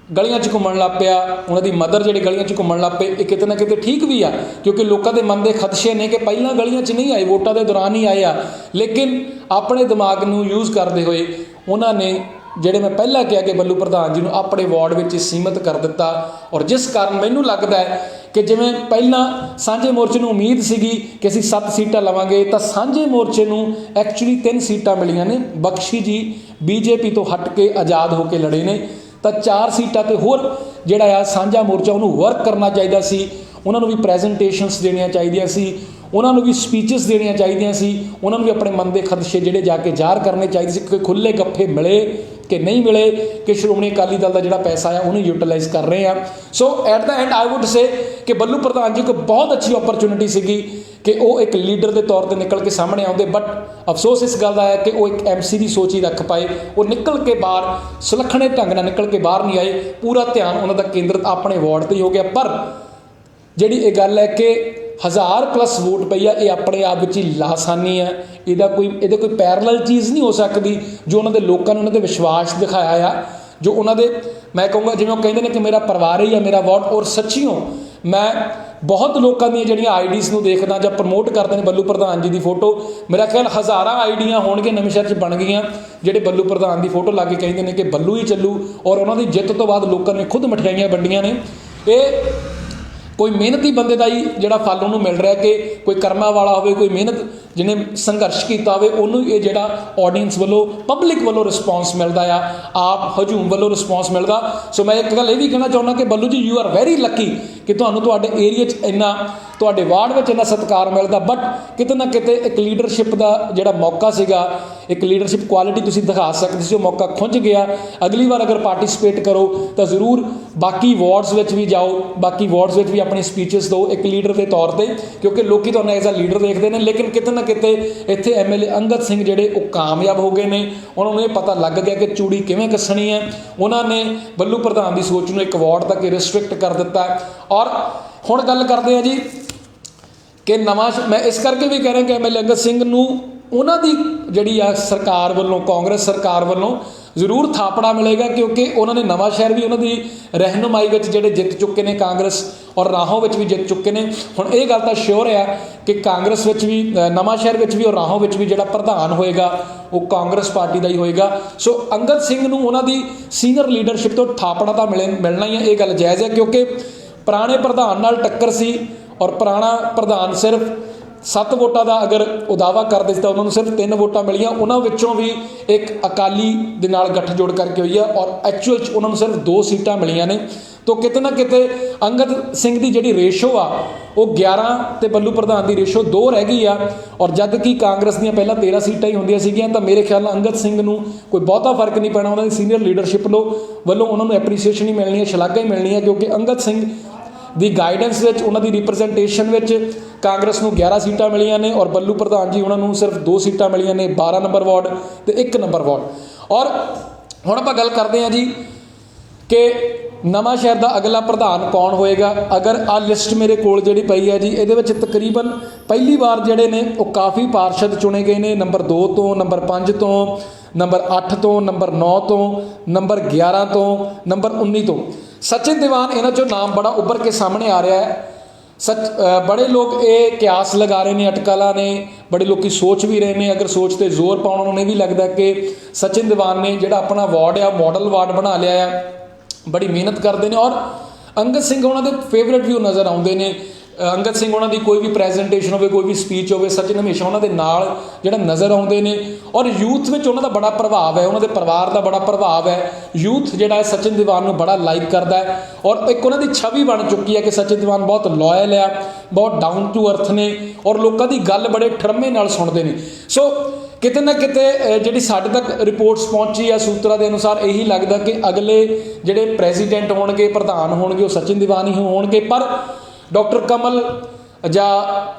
ਗਲੀਆਂ 'ਚ ਘੁੰਮਣ ਲੱਗ ਪਿਆ, ਉਹਨਾਂ ਦੀ ਮਦਰ ਜਿਹੜੇ ਗਲੀਆਂ 'ਚ ਘੁੰਮਣ ਲੱਗ ਪਏ, ਇਹ ਕਿਤੇ ਨਾ ਕਿਤੇ ਠੀਕ ਵੀ ਆ, ਕਿਉਂਕਿ ਲੋਕਾਂ ਦੇ ਮਨ ਦੇ ਖਦਸ਼ੇ ਨੇ ਕਿ ਪਹਿਲਾਂ ਗਲੀਆਂ 'ਚ ਨਹੀਂ ਆਏ, ਵੋਟਾਂ ਦੇ ਦੌਰਾਨ ਹੀ ਆਏ ਆ। ਲੇਕਿਨ ਆਪਣੇ ਦਿਮਾਗ ਨੂੰ ਯੂਜ਼ ਕਰਦੇ ਹੋਏ ਉਹਨਾਂ ਨੇ ਜਿਹੜੇ ਮੈਂ ਪਹਿਲਾਂ ਕਿਹਾ ਕਿ ਬੱਲੂ ਪ੍ਰਧਾਨ ਜੀ ਨੂੰ ਆਪਣੇ ਵਾਰਡ ਵਿੱਚ ਸੀਮਿਤ ਕਰ ਦਿੱਤਾ ਔਰ ਜਿਸ ਕਾਰਨ ਮੈਨੂੰ ਲੱਗਦਾ ਹੈ ਕਿ ਜਿਵੇਂ ਪਹਿਲਾਂ ਸਾਂਝੇ ਮੋਰਚੇ ਨੂੰ ਉਮੀਦ ਸੀਗੀ ਕਿ ਅਸੀਂ 7 ਸੀਟਾਂ ਲਵਾਂਗੇ, ਤਾਂ ਸਾਂਝੇ ਮੋਰਚੇ ਨੂੰ ਐਕਚੁਅਲੀ 3 ਸੀਟਾਂ ਮਿਲੀਆਂ ਨੇ। ਬਖਸ਼ੀ ਜੀ ਬੀਜੇਪੀ ਤੋਂ ਹਟ ਕੇ ਆਜ਼ਾਦ ਹੋ ਕੇ ਲੜੇ ਨੇ, ਤਾਂ 4 ਸੀਟਾਂ ਤੇ ਹੋਰ ਜਿਹੜਾ ਆ ਸਾਂਝਾ ਮੋਰਚਾ ਉਹਨੂੰ ਵਰਕ ਕਰਨਾ ਚਾਹੀਦਾ ਸੀ, ਉਹਨਾਂ ਨੂੰ ਵੀ ਪ੍ਰੈਜੈਂਟੇਸ਼ਨਸ ਦੇਣੀਆਂ ਚਾਹੀਦੀਆਂ ਸੀ, ਉਹਨਾਂ ਨੂੰ ਵੀ ਸਪੀਚਸ ਦੇਣੀਆਂ ਚਾਹੀਦੀਆਂ ਸੀ, ਉਹਨਾਂ ਨੂੰ ਵੀ ਆਪਣੇ ਮਨ ਦੇ ਖਦਸ਼ੇ ਜਿਹੜੇ ਜਾ ਕੇ ਜ਼ਾਹਰ ਕਰਨੇ ਚਾਹੀਦੇ ਸੀ ਕਿ ਖੁੱਲ੍ਹੇ ਗੱਫੇ ਮਿਲੇ ਕਿ ਨਹੀਂ ਮਿਲੇ, ਕਿ ਸ਼੍ਰੋਮਣੀ ਅਕਾਲੀ ਦਲ ਦਾ ਜਿਹੜਾ ਪੈਸਾ ਆ ਉਹਨੂੰ ਯੂਟੀਲਾਈਜ਼ ਕਰ ਰਹੇ ਆ। So at the end I would say ਕਿ ਬੱਲੂ ਪ੍ਰਧਾਨ ਜੀ ਕੋਲ ਬਹੁਤ ਅੱਛੀ ਓਪਰਚੁਨਿਟੀ ਸੀਗੀ ਕਿ ਉਹ ਇੱਕ ਲੀਡਰ ਦੇ ਤੌਰ 'ਤੇ ਨਿਕਲ ਕੇ ਸਾਹਮਣੇ ਆਉਂਦੇ, ਬਟ ਅਫਸੋਸ ਇਸ ਗੱਲ ਦਾ ਹੈ ਕਿ ਉਹ ਇੱਕ MC ਦੀ ਸੋਚ ਹੀ ਰੱਖ ਪਾਏ। ਉਹ ਨਿਕਲ ਕੇ ਬਾਹਰ ਸੁਲੱਖਣੇ ਢੰਗ ਨਾਲ ਨਿਕਲ ਕੇ ਬਾਹਰ ਨਹੀਂ ਆਏ। ਪੂਰਾ ਧਿਆਨ ਉਹਨਾਂ ਦਾ ਕੇਂਦਰਿਤ ਆਪਣੇ ਵਾਰਡ 'ਤੇ ਹੀ ਹੋ ਗਿਆ। ਪਰ ਜਿਹੜੀ ਇਹ ਗੱਲ ਹੈ ਕਿ 1000+ ਵੋਟ ਪਈ ਆ, ਇਹ ਆਪਣੇ ਆਪ ਵਿੱਚ ਹੀ ਲਾਸਾਨੀ ਹੈ। ਇਹਦੇ ਕੋਈ ਪੈਰਲਲ ਚੀਜ਼ ਨਹੀਂ ਹੋ ਸਕਦੀ ਜੋ ਉਹਨਾਂ ਦੇ ਲੋਕਾਂ ਨੇ ਉਹਨਾਂ ਦੇ ਵਿਸ਼ਵਾਸ ਦਿਖਾਇਆ ਆ, ਜੋ ਉਹਨਾਂ ਦੇ, ਮੈਂ ਕਹੂੰਗਾ ਜਿਵੇਂ ਉਹ ਕਹਿੰਦੇ ਨੇ ਕਿ ਮੇਰਾ ਪਰਿਵਾਰ ਹੀ ਆ ਮੇਰਾ ਵਾਰਡ। ਔਰ ਸੱਚੀਓ ਮੈਂ ਬਹੁਤ ਲੋਕਾਂ ਦੀਆਂ ਜਿਹੜੀਆਂ ਆਈਡੀਜ਼ ਨੂੰ ਦੇਖਦਾ ਜਾਂ ਪ੍ਰਮੋਟ ਕਰਦੇ ਨੇ ਬੱਲੂ ਪ੍ਰਧਾਨ ਜੀ ਦੀ ਫੋਟੋ, ਮੇਰਾ ਖਿਆਲ ਹਜ਼ਾਰਾਂ ਆਈਡੀਆਂ ਹੋਣਗੇ ਨਵਾਂਸ਼ਹਿਰ 'ਚ ਬਣ ਗਈਆਂ ਜਿਹੜੇ ਬੱਲੂ ਪ੍ਰਧਾਨ ਦੀ ਫੋਟੋ ਲਾ ਕੇ ਕਹਿੰਦੇ ਨੇ ਕਿ ਬੱਲੂ ਹੀ ਚੱਲੂ। ਔਰ ਉਹਨਾਂ ਦੀ ਜਿੱਤ ਤੋਂ ਬਾਅਦ ਲੋਕਾਂ ਨੇ ਖੁਦ ਮਠਿਆਈਆਂ ਵੰਡੀਆਂ ਨੇ। ਇਹ ਕੋਈ ਮਿਹਨਤੀ ਬੰਦੇ ਦਾ ਹੀ ਜਿਹੜਾ ਫਲ ਉਹਨੂੰ ਮਿਲ ਰਿਹਾ ਕਿ ਕੋਈ ਕਰਮਾਂ ਵਾਲਾ ਹੋਵੇ, ਕੋਈ ਮਿਹਨਤ ਜਿਹਨੇ ਸੰਘਰਸ਼ ਕੀਤਾ ਹੋਵੇ, ਉਹਨੂੰ ਇਹ ਜਿਹੜਾ ਆਡੀਅנס ਵੱਲੋਂ ਪਬਲਿਕ ਵੱਲੋਂ ਰਿਸਪੌਂਸ ਮਿਲਦਾ ਆ, ਆਪ ਹਜੂਮ ਵੱਲੋਂ ਰਿਸਪੌਂਸ ਮਿਲਦਾ। ਸੋ ਮੈਂ ਇੱਕ ਗੱਲ ਇਹ ਵੀ ਕਹਿਣਾ ਚਾਹੁੰਦਾ ਕਿ ਬੱਲੂ ਜੀ ਯੂ ਆਰ ਵੈਰੀ ਲੱਕੀ ਕਿ ਤੁਹਾਨੂੰ ਤੁਹਾਡੇ ਏਰੀਏ 'ਚ ਇੰਨਾ, ਤੁਹਾਡੇ ਵਾਰਡ ਵਿੱਚ ਇੰਨਾ ਸਤਿਕਾਰ ਮਿਲਦਾ। ਬਟ ਕਿਤੇ ਨਾ ਕਿਤੇ ਇੱਕ ਲੀਡਰਸ਼ਿਪ ਦਾ ਜਿਹੜਾ ਮੌਕਾ ਸੀਗਾ, ਇੱਕ ਲੀਡਰਸ਼ਿਪ ਕੁਆਲਿਟੀ ਤੁਸੀਂ ਦਿਖਾ ਸਕਦੇ ਸੀ, ਉਹ ਮੌਕਾ ਖੁੰਝ ਗਿਆ। ਅਗਲੀ ਵਾਰ ਅਗਰ ਪਾਰਟਿਸਿਪੇਟ ਕਰੋ ਤਾਂ ਜ਼ਰੂਰ ਬਾਕੀ ਵਾਰਡਸ ਵਿੱਚ ਵੀ ਜਾਓ, ਬਾਕੀ ਵਾਰਡਸ ਵਿੱਚ ਵੀ ਆਪਣੀ ਸਪੀਚਸ ਦਿਓ ਇੱਕ ਲੀਡਰ ਦੇ ਤੌਰ 'ਤੇ, ਕਿਉਂਕਿ ਲੋਕੀ ਤੁਹਾਨੂੰ ਐਜ਼ ਅ ਲੀਡਰ ਦੇਖਦੇ ਨੇ। ਲੇਕਿਨ ਕਿਤੇ ਨਾ ਕਿਤੇ ਇੱਥੇ MLA ਅੰਗਦ ਸਿੰਘ ਜਿਹੜੇ ਉਹ ਕਾਮਯਾਬ ਹੋ ਗਏ ਨੇ, ਉਹਨਾਂ ਨੂੰ ਇਹ ਪਤਾ ਲੱਗ ਗਿਆ ਕਿ ਚੂੜੀ ਕਿਵੇਂ ਕੱਸਣੀ ਹੈ। ਉਹਨਾਂ ਨੇ ਬੱਲੂ ਪ੍ਰਧਾਨ ਦੀ ਸੋਚ ਨੂੰ ਇੱਕ ਵਾਰਡ ਤੱਕ ਰਿਸਟ੍ਰਿਕਟ ਕਰ ਦਿੱਤਾ। ਔਰ ਹੁਣ ਗੱਲ ਕਰਦੇ ਆ ਜੀ ਕਿ ਮੈਂ ਇਸ ਕਰਕੇ ਵੀ ਕਹਿ ਰਿਹਾ ਕਿ MLA ਅੰਗਦ ਸਿੰਘ ਨੂੰ ਉਹਨਾਂ ਦੀ ਜਿਹੜੀ ਆ ਸਰਕਾਰ ਵੱਲੋਂ, ਕਾਂਗਰਸ ਸਰਕਾਰ ਵੱਲੋਂ ਜ਼ਰੂਰ ਥਾਪੜਾ ਮਿਲੇਗਾ, ਕਿਉਂਕਿ ਉਹਨਾਂ ਨੇ ਨਵਾਂਸ਼ਹਿਰ ਵੀ ਉਹਨਾਂ ਦੀ ਰਹਿਨੁਮਾਈ ਵਿੱਚ ਜਿਹੜੇ ਜਿੱਤ ਚੁੱਕੇ ਨੇ ਕਾਂਗਰਸ, ਔਰ ਰਾਹੋਂ ਵਿੱਚ ਵੀ ਜਿੱਤ ਚੁੱਕੇ ਨੇ। ਹੁਣ ਇਹ ਗੱਲ ਤਾਂ ਸ਼ੋਰ ਆ ਕਿ ਕਾਂਗਰਸ ਵਿੱਚ ਵੀ, ਨਵਾਂਸ਼ਹਿਰ ਵਿੱਚ ਵੀ ਔਰ ਰਾਹੋਂ ਵਿੱਚ ਵੀ ਜਿਹੜਾ ਪ੍ਰਧਾਨ ਹੋਏਗਾ ਉਹ ਕਾਂਗਰਸ ਪਾਰਟੀ ਦਾ ਹੀ ਹੋਏਗਾ। ਸੋ ਅੰਗਦ ਸਿੰਘ ਨੂੰ ਉਹਨਾਂ ਦੀ ਸੀਨੀਅਰ ਲੀਡਰਸ਼ਿਪ ਤੋਂ ਥਾਪੜਾ ਤਾਂ ਮਿਲਣਾ ਹੀ ਹੈ, ਇਹ ਗੱਲ ਜਾਇਜ਼ ਹੈ, ਕਿਉਂਕਿ ਪੁਰਾਣੇ ਪ੍ਰਧਾਨ ਨਾਲ ਟੱਕਰ ਸੀ ਔਰ ਪੁਰਾਣਾ ਪ੍ਰਧਾਨ ਸਿਰਫ 7 ਵੋਟਾਂ ਦਾ ਅਗਰ ਉਹ ਦਾਅਵਾ ਕਰਦੇ ਸੀ ਤਾਂ ਉਹਨਾਂ ਨੂੰ ਸਿਰਫ 3 ਵੋਟਾਂ ਮਿਲੀਆਂ। ਉਹਨਾਂ ਵਿੱਚੋਂ ਵੀ ਇੱਕ ਅਕਾਲੀ ਦੇ ਨਾਲ ਗੱਠਜੋੜ ਕਰਕੇ ਹੋਈ ਆ ਔਰ ਐਕਚੁਅਲ 'ਚ ਉਹਨਾਂ ਨੂੰ ਸਿਰਫ 2 ਸੀਟਾਂ ਮਿਲੀਆਂ ਨੇ। ਤਾਂ ਕਿਤੇ ਨਾ ਕਿਤੇ ਅੰਗਦ ਸਿੰਘ ਦੀ ਜਿਹੜੀ ਰੇਸ਼ੋ ਆ ਉਹ 11 ਤੇ ਬੱਲੂ ਪ੍ਰਧਾਨ ਦੀ ਰੇਸ਼ੋ 2 ਰਹਿ ਗਈ ਆ। ਔਰ ਜਦ ਕਿ ਕਾਂਗਰਸ ਦੀਆਂ ਪਹਿਲਾਂ 13 ਸੀਟਾਂ ਹੀ ਹੁੰਦੀਆਂ ਸੀਗੀਆਂ, ਤਾਂ ਮੇਰੇ ਖਿਆਲ ਨਾਲ ਅੰਗਦ ਸਿੰਘ ਨੂੰ ਕੋਈ ਬਹੁਤਾ ਫਰਕ ਨਹੀਂ ਪੈਣਾ। ਉਹਨਾਂ ਦੀ ਸੀਨੀਅਰ ਲੀਡਰਸ਼ਿਪ ਵੱਲੋਂ ਉਹਨਾਂ ਨੂੰ ਐਪਰੀਸੀਏਸ਼ਨ ਹੀ ਮਿਲਣੀ ਹੈ, ਸ਼ਲਾਘਾ ਹੀ ਮਿਲਣੀ ਹੈ, ਕਿਉਂਕਿ ਅੰਗਦ ਸਿੰਘ ਦੀ ਗਾਈਡੈਂਸ ਵਿੱਚ, ਉਹਨਾਂ ਦੀ ਰਿਪਰੈਜ਼ੈਂਟੇਸ਼ਨ ਵਿੱਚ ਕਾਂਗਰਸ ਨੂੰ 11 ਸੀਟਾਂ ਮਿਲੀਆਂ ਨੇ ਔਰ ਬੱਲੂ ਪ੍ਰਧਾਨ ਜੀ ਉਹਨਾਂ ਨੂੰ ਸਿਰਫ 2 ਸੀਟਾਂ ਮਿਲੀਆਂ ਨੇ, 12 ਨੰਬਰ ਵਾਰਡ ਤੇ 1 ਨੰਬਰ ਵਾਰਡ। ਔਰ ਹੁਣ ਆਪਾਂ ਗੱਲ ਕਰਦੇ ਹਾਂ ਜੀ ਕਿ ਨਵਾਂਸ਼ਹਿਰ ਦਾ ਅਗਲਾ ਪ੍ਰਧਾਨ ਕੌਣ ਹੋਏਗਾ। ਅਗਰ ਆਹ ਲਿਸਟ ਮੇਰੇ ਕੋਲ ਜਿਹੜੀ ਪਈ ਹੈ ਜੀ, ਇਹਦੇ ਵਿੱਚ ਤਕਰੀਬਨ ਪਹਿਲੀ ਵਾਰ ਜਿਹੜੇ ਨੇ ਉਹ ਕਾਫੀ ਪਾਰਸ਼ਦ ਚੁਣੇ ਗਏ ਨੇ, ਨੰਬਰ 2 ਤੋਂ, ਨੰਬਰ 5 ਤੋਂ, ਨੰਬਰ 8 ਤੋਂ, ਨੰਬਰ 9 ਤੋਂ, ਨੰਬਰ 11 ਤੋਂ, ਨੰਬਰ 19 ਤੋਂ। ਸਚਿਨ ਦੀਵਾਨ ਇਹਨਾਂ 'ਚੋਂ ਨਾਮ ਬੜਾ ਉੱਭਰ ਕੇ ਸਾਹਮਣੇ ਆ ਰਿਹਾ ਹੈ। ਬੜੇ ਲੋਕ ਇਹ ਕਿਆਸ ਲਗਾ ਰਹੇ ਨੇ, ਅਟਕਲਾਂ ਨੇ, ਬੜੇ ਲੋਕੀ ਸੋਚ ਵੀ ਰਹੇ ਨੇ। ਅਗਰ ਸੋਚ 'ਤੇ ਜ਼ੋਰ ਪਾਉਣ ਨੂੰ ਇਹ ਵੀ ਲੱਗਦਾ ਕਿ ਸਚਿਨ ਦੀਵਾਨ ਨੇ ਜਿਹੜਾ ਆਪਣਾ ਵਾਰਡ ਆ ਮਾਡਲ ਵਾਰਡ ਬਣਾ ਲਿਆ ਆ, ਬੜੀ ਮਿਹਨਤ ਕਰਦੇ ਨੇ। ਔਰ ਅੰਗਦ ਸਿੰਘ ਉਹਨਾਂ ਦੇ ਫੇਵਰੇਟ ਵੀ ਉਹ ਨਜ਼ਰ ਆਉਂਦੇ ਨੇ। ਅੰਗਦ ਸਿੰਘ ਉਹਨਾਂ ਦੀ ਕੋਈ ਵੀ ਪ੍ਰੈਜੈਂਟੇਸ਼ਨ ਹੋਵੇ, ਕੋਈ ਵੀ ਸਪੀਚ ਹੋਵੇ, ਸਚਿਨ ਹਮੇਸ਼ਾ ਉਹਨਾਂ ਦੇ ਨਾਲ ਜਿਹੜਾ ਨਜ਼ਰ ਆਉਂਦੇ ਨੇ। ਔਰ ਯੂਥ ਵਿੱਚ ਉਹਨਾਂ ਦਾ ਬੜਾ ਪ੍ਰਭਾਵ ਹੈ, ਉਹਨਾਂ ਦੇ ਪਰਿਵਾਰ ਦਾ ਬੜਾ ਪ੍ਰਭਾਵ ਹੈ। ਯੂਥ ਜਿਹੜਾ ਹੈ ਸਚਿਨ ਦੀਵਾਨ ਨੂੰ ਬੜਾ ਲਾਈਕ ਕਰਦਾ ਹੈ ਔਰ ਇੱਕ ਉਹਨਾਂ ਦੀ ਛਵੀ ਬਣ ਚੁੱਕੀ ਹੈ ਕਿ ਸਚਿਨ ਦੀਵਾਨ ਬਹੁਤ ਲਾਇਲ ਆ, ਬਹੁਤ ਡਾਊਨ ਟੂ ਅਰਥ ਨੇ ਔਰ ਲੋਕਾਂ ਦੀ ਗੱਲ ਬੜੇ ਠਰਮੇ ਨਾਲ ਸੁਣਦੇ ਨੇ। ਸੋ ਕਿਤੇ ਨਾ ਕਿਤੇ ਜਿਹੜੀ ਸਾਡੇ ਤੱਕ ਰਿਪੋਰਟਸ ਪਹੁੰਚੀ ਆ ਸੂਤਰਾਂ ਦੇ ਅਨੁਸਾਰ ਇਹੀ ਲੱਗਦਾ ਕਿ ਅਗਲੇ ਜਿਹੜੇ ਪ੍ਰੈਜ਼ੀਡੈਂਟ ਹੋਣਗੇ, ਪ੍ਰਧਾਨ ਹੋਣਗੇ, ਉਹ ਸਚਿਨ ਦੀਵਾਨ ਹੀ ਹੋਣਗੇ। ਪਰ ਡਾਕਟਰ ਕਮਲ ਜਾਂ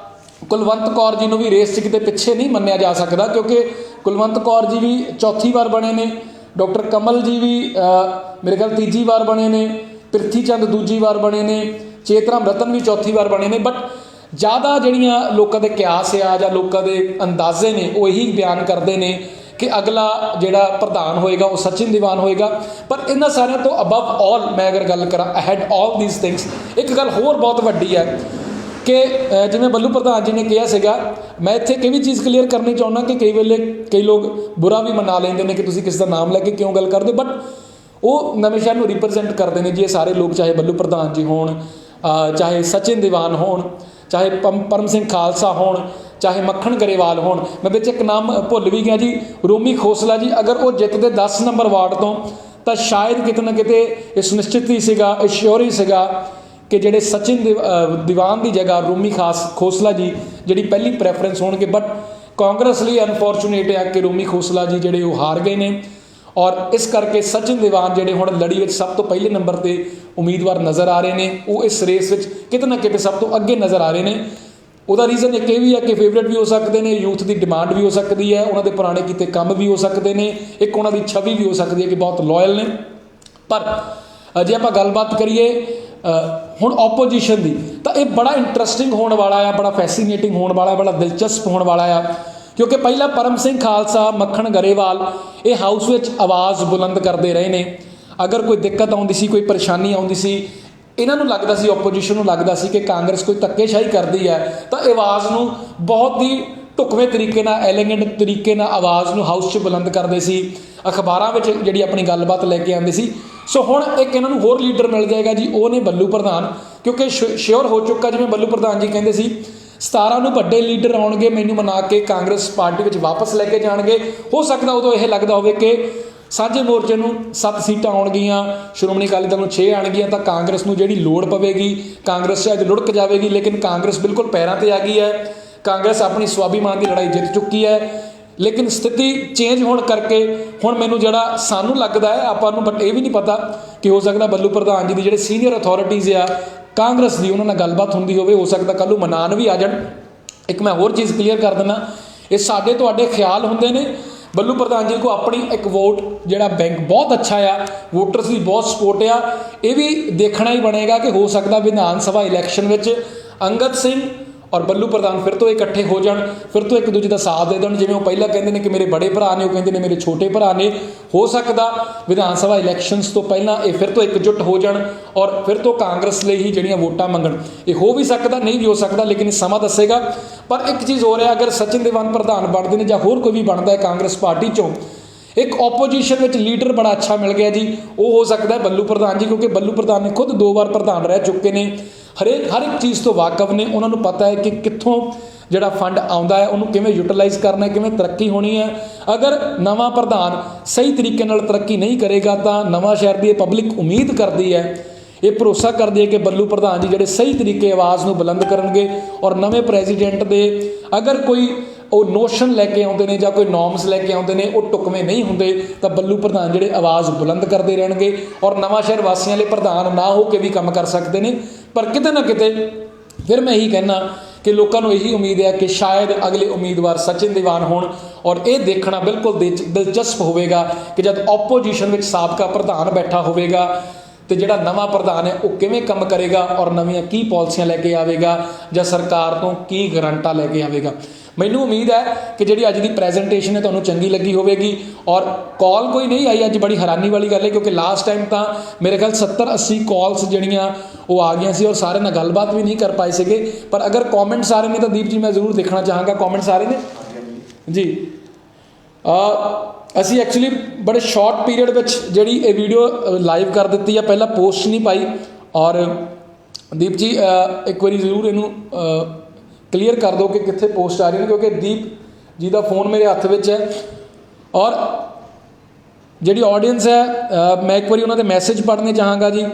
ਕੁਲਵੰਤ ਕੌਰ ਜੀ ਨੂੰ ਵੀ ਰੇਸ 'ਚ ਕਿਤੇ ਪਿੱਛੇ ਨਹੀਂ ਮੰਨਿਆ ਜਾ ਸਕਦਾ, ਕਿਉਂਕਿ ਕੁਲਵੰਤ ਕੌਰ ਜੀ ਵੀ 4ਥੀ ਵਾਰ ਬਣੇ ਨੇ, ਡਾਕਟਰ ਕਮਲ ਜੀ ਵੀ ਮੇਰੇ ਖਿਆਲ 3ਜੀ ਵਾਰ ਬਣੇ ਨੇ, ਪ੍ਰਿਥੀ ਚੰਦ 2ਜੀ ਵਾਰ ਬਣੇ ਨੇ, ਚੇਤਰਾਮ ਰਤਨ ਵੀ 4ਥੀ ਵਾਰ ਬਣੇ ਨੇ। ਬਟ ਜ਼ਿਆਦਾ ਜਿਹੜੀਆਂ ਲੋਕਾਂ ਦੇ ਕਿਆਸ ਆ ਜਾਂ ਲੋਕਾਂ ਦੇ ਅੰਦਾਜ਼ੇ ਨੇ ਉਹ ਇਹੀ ਬਿਆਨ ਕਰਦੇ ਨੇ ਕਿ ਅਗਲਾ ਜਿਹੜਾ ਪ੍ਰਧਾਨ ਹੋਏਗਾ ਉਹ ਸਚਿਨ ਦੀਵਾਨ ਹੋਏਗਾ। ਪਰ ਇਹਨਾਂ ਸਾਰਿਆਂ ਤੋਂ ਅਬਵ ਆਲ ਮੈਂ ਅਗਰ ਗੱਲ ਕਰਾਂ, ਅਹੈਡ ਆਲ ਥੀਸ ਥਿੰਗਸ, ਇੱਕ ਗੱਲ ਹੋਰ ਬਹੁਤ ਵੱਡੀ ਹੈ ਕਿ ਜਿਵੇਂ ਬੱਲੂ ਪ੍ਰਧਾਨ ਜੀ ਨੇ ਕਿਹਾ ਸੀਗਾ, ਮੈਂ ਇੱਥੇ ਇੱਕ ਵੀ ਚੀਜ਼ ਕਲੀਅਰ ਕਰਨੀ ਚਾਹੁੰਦਾ ਕਿ ਕਈ ਵੇਲੇ ਕਈ ਲੋਕ ਬੁਰਾ ਵੀ ਮਨਾ ਲੈਂਦੇ ਨੇ ਕਿ ਤੁਸੀਂ ਕਿਸ ਦਾ ਨਾਮ ਲੈ ਕੇ ਕਿਉਂ ਗੱਲ ਕਰਦੇ, ਬਟ ਉਹ ਨਵੇਂ ਸ਼ਹਿਰ ਨੂੰ ਰਿਪਰੈਜ਼ੈਂਟ ਕਰਦੇ ਨੇ ਜੀ ਇਹ ਸਾਰੇ ਲੋਕ, ਚਾਹੇ ਬੱਲੂ ਪ੍ਰਧਾਨ ਜੀ ਹੋਣ, ਚਾਹੇ ਸਚਿਨ ਦੀਵਾਨ ਹੋਣ, ਚਾਹੇ ਪਰਮ ਸਿੰਘ ਖਾਲਸਾ ਹੋਣ, ਚਾਹੇ ਮੱਖਣ ਗਰੇਵਾਲ ਹੋਣ। ਮੈਂ ਵਿੱਚ ਇੱਕ ਨਾਮ ਭੁੱਲ ਵੀ ਗਿਆ ਜੀ, ਰੋਮੀ ਖੋਸਲਾ ਜੀ। ਅਗਰ ਉਹ ਜਿੱਤਦੇ 10 ਨੰਬਰ ਵਾਰਡ ਤੋਂ ਤਾਂ ਸ਼ਾਇਦ ਕਿਤੇ ਨਾ ਕਿਤੇ ਇਹ ਸੁਨਿਸ਼ਚਿਤ ਹੀ ਸੀਗਾ, ਇਸ਼ੋਰ ਹੀ ਸੀਗਾ ਕਿ ਜਿਹੜੇ ਸਚਿਨ ਦੀਵਾਨ ਦੀ ਜਗ੍ਹਾ ਰੋਮੀ ਖੋਸਲਾ ਜੀ ਜਿਹੜੀ ਪਹਿਲੀ ਪ੍ਰੈਫਰੈਂਸ ਹੋਣਗੇ। ਬਟ ਕਾਂਗਰਸ ਲਈ ਅਨਫੋਰਚੂਨੇਟ ਹੈ ਕਿ ਰੋਮੀ ਖੋਸਲਾ ਜੀ ਜਿਹੜੇ ਉਹ ਹਾਰ ਗਏ ਨੇ, ਔਰ ਇਸ ਕਰਕੇ ਸਚਿਨ ਦੀਵਾਨ ਜਿਹੜੇ ਹੁਣ ਲੜੀ ਵਿੱਚ ਸਭ ਤੋਂ ਪਹਿਲੇ ਨੰਬਰ 'ਤੇ ਉਮੀਦਵਾਰ ਨਜ਼ਰ ਆ ਰਹੇ ਨੇ, ਉਹ ਇਸ ਰੇਸ ਵਿੱਚ ਕਿਤੇ ਨਾ ਕਿਤੇ ਸਭ ਤੋਂ ਅੱਗੇ ਨਜ਼ਰ ਆ ਰਹੇ ਨੇ। ਉਹਦਾ ਰੀਜ਼ਨ ਇੱਕ ਇਹ ਵੀ ਹੈ ਕਿ ਫੇਵਰੇਟ ਵੀ ਹੋ ਸਕਦੇ ਨੇ, ਯੂਥ ਦੀ ਡਿਮਾਂਡ ਵੀ ਹੋ ਸਕਦੀ ਹੈ, ਉਹਨਾਂ ਦੇ ਪੁਰਾਣੇ ਕੀਤੇ ਕੰਮ ਵੀ ਹੋ ਸਕਦੇ ਨੇ, ਇੱਕ ਉਹਨਾਂ ਦੀ ਛਵੀ ਵੀ ਹੋ ਸਕਦੀ ਹੈ ਕਿ ਬਹੁਤ ਲਾਇਲ ਨੇ। ਪਰ ਜੇ ਆਪਾਂ ਗੱਲਬਾਤ ਕਰੀਏ ਹੁਣ ਆਪੋਜੀਸ਼ਨ ਦੀ, ਤਾਂ ਇਹ ਬੜਾ ਇੰਟਰਸਟਿੰਗ ਹੋਣ ਵਾਲਾ ਆ, ਬੜਾ ਫੈਸੀਨੇਟਿੰਗ ਹੋਣ ਵਾਲਾ, ਬੜਾ ਦਿਲਚਸਪ ਹੋਣ ਵਾਲਾ ਆ। ਕਿਉਂਕਿ ਪਹਿਲਾਂ ਪਰਮ ਸਿੰਘ ਖਾਲਸਾ, ਮੱਖਣ ਗਰੇਵਾਲ ਇਹ ਹਾਊਸ ਵਿੱਚ ਆਵਾਜ਼ ਬੁਲੰਦ ਕਰਦੇ ਰਹੇ ਨੇ। ਅਗਰ ਕੋਈ ਦਿੱਕਤ ਆਉਂਦੀ ਸੀ, ਕੋਈ ਪਰੇਸ਼ਾਨੀ ਆਉਂਦੀ ਸੀ, ਇਹਨਾਂ ਨੂੰ ਲੱਗਦਾ ਸੀ, ਆਪੋਜੀਸ਼ਨ ਨੂੰ ਲੱਗਦਾ ਸੀ ਕਿ ਕਾਂਗਰਸ ਕੋਈ ਧੱਕੇਸ਼ਾਹੀ ਕਰਦੀ ਹੈ, ਤਾਂ ਆਵਾਜ਼ ਨੂੰ ਬਹੁਤ ਹੀ ਢੁਕਵੇਂ ਤਰੀਕੇ ਨਾਲ, ਐਲੀਗੈਂਟ ਤਰੀਕੇ ਨਾਲ ਆਵਾਜ਼ ਨੂੰ ਹਾਊਸ 'ਚ ਬੁਲੰਦ ਕਰਦੇ ਸੀ, ਅਖਬਾਰਾਂ ਵਿੱਚ ਜਿਹੜੀ ਆਪਣੀ ਗੱਲਬਾਤ ਲੈ ਕੇ ਆਉਂਦੇ ਸੀ। ਸੋ ਹੁਣ ਇੱਕ ਇਹਨਾਂ ਨੂੰ ਹੋਰ ਲੀਡਰ ਮਿਲ ਜਾਏਗਾ ਜੀ, ਉਹ ਨੇ ਬੱਲੂ ਪ੍ਰਧਾਨ। ਕਿਉਂਕਿ ਸ਼ਿਓਰ ਹੋ ਚੁੱਕਾ, ਜਿਵੇਂ ਬੱਲੂ ਪ੍ਰਧਾਨ ਜੀ ਕਹਿੰਦੇ ਸੀ 17 ਨੂੰ ਵੱਡੇ ਲੀਡਰ ਆਉਣਗੇ, ਮੈਨੂੰ ਮਨਾ ਕੇ ਕਾਂਗਰਸ ਪਾਰਟੀ ਵਿੱਚ ਵਾਪਸ ਲੈ ਕੇ ਜਾਣਗੇ। ਹੋ ਸਕਦਾ ਉਦੋਂ ਇਹ ਲੱਗਦਾ ਹੋਵੇ ਕਿ ਸਾਂਝੇ ਮੋਰਚੇ ਨੂੰ 7 ਸੀਟਾਂ ਆਉਣਗੀਆਂ, ਸ਼੍ਰੋਮਣੀ ਅਕਾਲੀ ਦਲ ਨੂੰ 6 ਆਉਣਗੀਆਂ, ਤਾਂ ਕਾਂਗਰਸ ਨੂੰ ਜਿਹੜੀ ਲੋੜ ਪਵੇਗੀ, ਕਾਂਗਰਸ ਸ਼ਾਇਦ ਲੁੜਕ ਜਾਵੇਗੀ। ਲੇਕਿਨ ਕਾਂਗਰਸ ਬਿਲਕੁਲ ਪੈਰਾਂ 'ਤੇ ਆ ਗਈ ਹੈ, ਕਾਂਗਰਸ ਆਪਣੀ ਸਵਾਭੀਮਾਨ ਦੀ ਲੜਾਈ ਜਿੱਤ ਚੁੱਕੀ ਹੈ। ਲੇਕਿਨ ਸਥਿਤੀ ਚੇਂਜ ਹੋਣ ਕਰਕੇ ਹੁਣ ਮੈਨੂੰ ਜਿਹੜਾ ਸਾਨੂੰ ਲੱਗਦਾ ਹੈ, ਆਪਾਂ ਨੂੰ ਬਟ ਇਹ ਵੀ ਨਹੀਂ ਪਤਾ ਕਿ ਹੋ ਸਕਦਾ ਬੱਲੂ ਪ੍ਰਧਾਨ ਜੀ ਦੀ ਜਿਹੜੇ ਸੀਨੀਅਰ ਅਥਾਰਟੀਜ਼ ਆ ਕਾਂਗਰਸ ਦੀ, ਉਹਨਾਂ ਨਾਲ ਗੱਲਬਾਤ ਹੁੰਦੀ ਹੋਵੇ, ਹੋ ਸਕਦਾ ਕੱਲ੍ਹ ਨੂੰ ਮਨਾਨ ਵੀ ਆ ਜਾਣ। ਇੱਕ ਮੈਂ ਹੋਰ ਚੀਜ਼ ਕਲੀਅਰ ਕਰ ਦਿੰਦਾ, ਇਹ ਸਾਡੇ ਤੁਹਾਡੇ ਖਿਆਲ ਹੁੰਦੇ ਨੇ। ਬੱਲੂ ਪ੍ਰਧਾਨ ਜੀ ਕੋ ਆਪਣੀ ਇੱਕ ਵੋਟ ਜਿਹੜਾ ਬੈਂਕ ਬਹੁਤ ਅੱਛਾ ਆ, ਵੋਟਰਸ ਦੀ ਬਹੁਤ ਸਪੋਰਟ ਆ। ਇਹ ਵੀ ਦੇਖਣਾ ਹੀ ਬਣੇਗਾ ਕਿ ਹੋ ਸਕਦਾ ਵਿਧਾਨ ਸਭਾ ਇਲੈਕਸ਼ਨ ਵਿੱਚ ਅੰਗਦ ਸਿੰਘ ਔਰ ਬੱਲੂ ਪ੍ਰਧਾਨ ਫਿਰ ਤੋਂ ਇਕੱਠੇ ਹੋ ਜਾਣ, ਫਿਰ ਤੋਂ ਇੱਕ ਦੂਜੇ ਦਾ ਸਾਥ ਦੇ ਦੇਣ। ਜਿਵੇਂ ਉਹ ਪਹਿਲਾਂ ਕਹਿੰਦੇ ਨੇ ਕਿ ਮੇਰੇ ਬੜੇ ਭਰਾ ਨੇ, ਉਹ ਕਹਿੰਦੇ ਨੇ ਮੇਰੇ ਛੋਟੇ ਭਰਾ ਨੇ। ਹੋ ਸਕਦਾ ਵਿਧਾਨ ਸਭਾ ਇਲੈਕਸ਼ਨਸ ਤੋਂ ਪਹਿਲਾਂ ਇਹ ਫਿਰ ਤੋਂ ਇਕਜੁੱਟ ਹੋ ਜਾਣ ਔਰ ਫਿਰ ਤੋਂ ਕਾਂਗਰਸ ਲਈ ਹੀ ਜਿਹੜੀਆਂ ਵੋਟਾਂ ਮੰਗਣ। ਇਹ ਹੋ ਵੀ ਸਕਦਾ, ਨਹੀਂ ਵੀ ਹੋ ਸਕਦਾ, ਲੇਕਿਨ ਸਮਾਂ ਦੱਸੇਗਾ। ਪਰ ਇੱਕ ਚੀਜ਼ ਹੋ ਰਿਹਾ, ਅਗਰ ਸਚਿਨ ਦੀਵਾਨ ਪ੍ਰਧਾਨ ਬਣਦੇ ਨੇ ਜਾਂ ਹੋਰ ਕੋਈ ਵੀ ਬਣਦਾ ਹੈ ਕਾਂਗਰਸ ਪਾਰਟੀ 'ਚੋਂ, ਇੱਕ ਆਪੋਜੀਸ਼ਨ ਵਿੱਚ ਲੀਡਰ ਬੜਾ ਅੱਛਾ ਮਿਲ ਗਿਆ ਜੀ, ਉਹ ਹੋ ਸਕਦਾ ਬੱਲੂ ਪ੍ਰਧਾਨ ਜੀ। ਕਿਉਂਕਿ ਬੱਲੂ ਪ੍ਰਧਾਨ ਨੇ ਖੁਦ 2 ਵਾਰ ਪ੍ਰਧਾਨ ਰਹਿ ਚੁੱਕੇ ਨੇ, ਹਰ ਇੱਕ ਚੀਜ਼ ਤੋਂ ਵਾਕਫ ਨੇ। ਉਹਨਾਂ ਨੂੰ ਪਤਾ ਹੈ ਕਿ ਕਿੱਥੋਂ ਜਿਹੜਾ ਫੰਡ ਆਉਂਦਾ ਹੈ ਉਹਨੂੰ ਕਿਵੇਂ ਯੂਟਿਲਾਈਜ਼ ਕਰਨਾ ਹੈ, ਕਿਵੇਂ ਤਰੱਕੀ ਹੋਣੀ ਹੈ। ਅਗਰ ਨਵਾਂ ਪ੍ਰਧਾਨ ਸਹੀ ਤਰੀਕੇ ਨਾਲ ਤਰੱਕੀ ਨਹੀਂ ਕਰੇਗਾ ਤਾਂ ਨਵਾਂ ਸ਼ਹਿਰ ਦੀ ਇਹ ਪਬਲਿਕ ਉਮੀਦ ਕਰਦੀ ਹੈ, ਇਹ ਭਰੋਸਾ ਕਰਦੀ ਹੈ ਕਿ ਬੱਲੂ ਪ੍ਰਧਾਨ ਜੀ ਜਿਹੜੇ ਸਹੀ ਤਰੀਕੇ ਆਵਾਜ਼ ਨੂੰ ਬੁਲੰਦ ਕਰਨਗੇ ਔਰ ਨਵੇਂ ਪ੍ਰੈਜ਼ੀਡੈਂਟ ਦੇ ਅਗਰ ਕੋਈ ਉਹ ਨੋਸ਼ਨ ਲੈ ਕੇ ਆਉਂਦੇ ਨੇ ਜਾਂ ਕੋਈ ਨੋਰਮਸ ਲੈ ਕੇ ਆਉਂਦੇ ਨੇ, ਉਹ ਢੁਕਵੇਂ ਨਹੀਂ ਹੁੰਦੇ, ਤਾਂ ਬੱਲੂ ਪ੍ਰਧਾਨ ਜਿਹੜੇ ਆਵਾਜ਼ ਬੁਲੰਦ ਕਰਦੇ ਰਹਿਣਗੇ ਔਰ ਨਵਾਂ ਸ਼ਹਿਰ ਵਾਸੀਆਂ ਲਈ ਪ੍ਰਧਾਨ ਨਾ ਹੋ ਕੇ ਵੀ ਕੰਮ ਕਰ ਸਕਦੇ ਨੇ। ਪਰ ਕਿਤੇ ਨਾ ਕਿਤੇ ਫਿਰ ਮੈਂ ਇਹੀ ਕਹਿਣਾ ਕਿ ਲੋਕਾਂ ਨੂੰ ਇਹੀ ਉਮੀਦ ਹੈ ਕਿ ਸ਼ਾਇਦ ਅਗਲੇ ਉਮੀਦਵਾਰ ਸਚਿਨ ਦੀਵਾਨ ਹੋਣ। ਔਰ ਇਹ ਦੇਖਣਾ ਬਿਲਕੁਲ ਦਿਲਚਸਪ ਹੋਵੇਗਾ ਕਿ ਜਦ ਆਪੋਜੀਸ਼ਨ ਵਿੱਚ ਸਾਬਕਾ ਪ੍ਰਧਾਨ ਬੈਠਾ ਹੋਵੇਗਾ ਤੇ ਜਿਹੜਾ ਨਵਾਂ ਪ੍ਰਧਾਨ ਹੈ ਉਹ ਕਿਵੇਂ ਕੰਮ ਕਰੇਗਾ ਔਰ ਨਵੀਆਂ ਕੀ ਪਾਲਿਸੀਆਂ ਲੈ ਕੇ ਆਵੇਗਾ ਜਾਂ ਸਰਕਾਰ ਤੋਂ ਕੀ ਗਰੰਟਾਂ ਲੈ ਕੇ ਆਵੇਗਾ। ਮੈਨੂੰ ਉਮੀਦ ਹੈ ਕਿ ਜਿਹੜੀ ਅੱਜ ਦੀ ਪ੍ਰੈਜੈਂਟੇਸ਼ਨ ਹੈ ਤੁਹਾਨੂੰ ਚੰਗੀ ਲੱਗੀ ਹੋਵੇਗੀ। ਔਰ ਕਾਲ ਕੋਈ ਨਹੀਂ ਆਈ ਅੱਜ, ਬੜੀ ਹੈਰਾਨੀ ਵਾਲੀ ਗੱਲ ਹੈ ਕਿਉਂਕਿ ਲਾਸਟ ਟਾਈਮ ਤਾਂ ਮੇਰੇ ਖਿਆਲ 70-80 ਕਾਲਸ ਜਿਹੜੀਆਂ ਉਹ ਆ ਗਈਆਂ ਸੀ ਔਰ ਸਾਰੇ ਨਾਲ ਗੱਲਬਾਤ ਵੀ ਨਹੀਂ ਕਰ ਪਾਏ ਸੀਗੇ। ਪਰ ਅਗਰ ਕਮੈਂਟਸ ਆ ਰਹੇ ਨੇ ਤਾਂ ਦੀਪ ਜੀ ਮੈਂ ਜ਼ਰੂਰ ਦੇਖਣਾ ਚਾਹਾਂਗਾ, ਕਮੈਂਟਸ ਆ ਰਹੇ ਨੇ ਜੀ। ਅਸੀਂ ਐਕਚੁਅਲੀ ਬੜੇ ਸ਼ਾਰਟ ਪੀਰੀਅਡ ਵਿੱਚ ਜਿਹੜੀ ਇਹ ਵੀਡੀਓ ਲਾਈਵ ਕਰ ਦਿੱਤੀ ਹੈ, ਪਹਿਲਾਂ ਪੋਸਟ ਨਹੀਂ ਪਾਈ। ਔਰ ਦੀਪ ਜੀ ਇੱਕ ਵਾਰੀ ਜ਼ਰੂਰ ਇਹਨੂੰ ਕਲੀਅਰ ਕਰ ਦਿਓ ਕਿ ਕਿੱਥੇ ਪੋਸਟ ਆ ਰਹੀ ਨੇ, ਕਿਉਂਕਿ ਦੀਪ ਜੀ ਦਾ ਫੋਨ ਮੇਰੇ ਹੱਥ ਵਿੱਚ ਹੈ। ਔਰ ਜਿਹੜੀ ਆਡੀਅנס ਹੈ ਮੈਂ ਇੱਕ ਵਾਰੀ ਉਹਨਾਂ ਦੇ ਮੈਸੇਜ ਪੜ੍ਹਨੇ ਚਾਹਾਂਗਾ ਜੀ।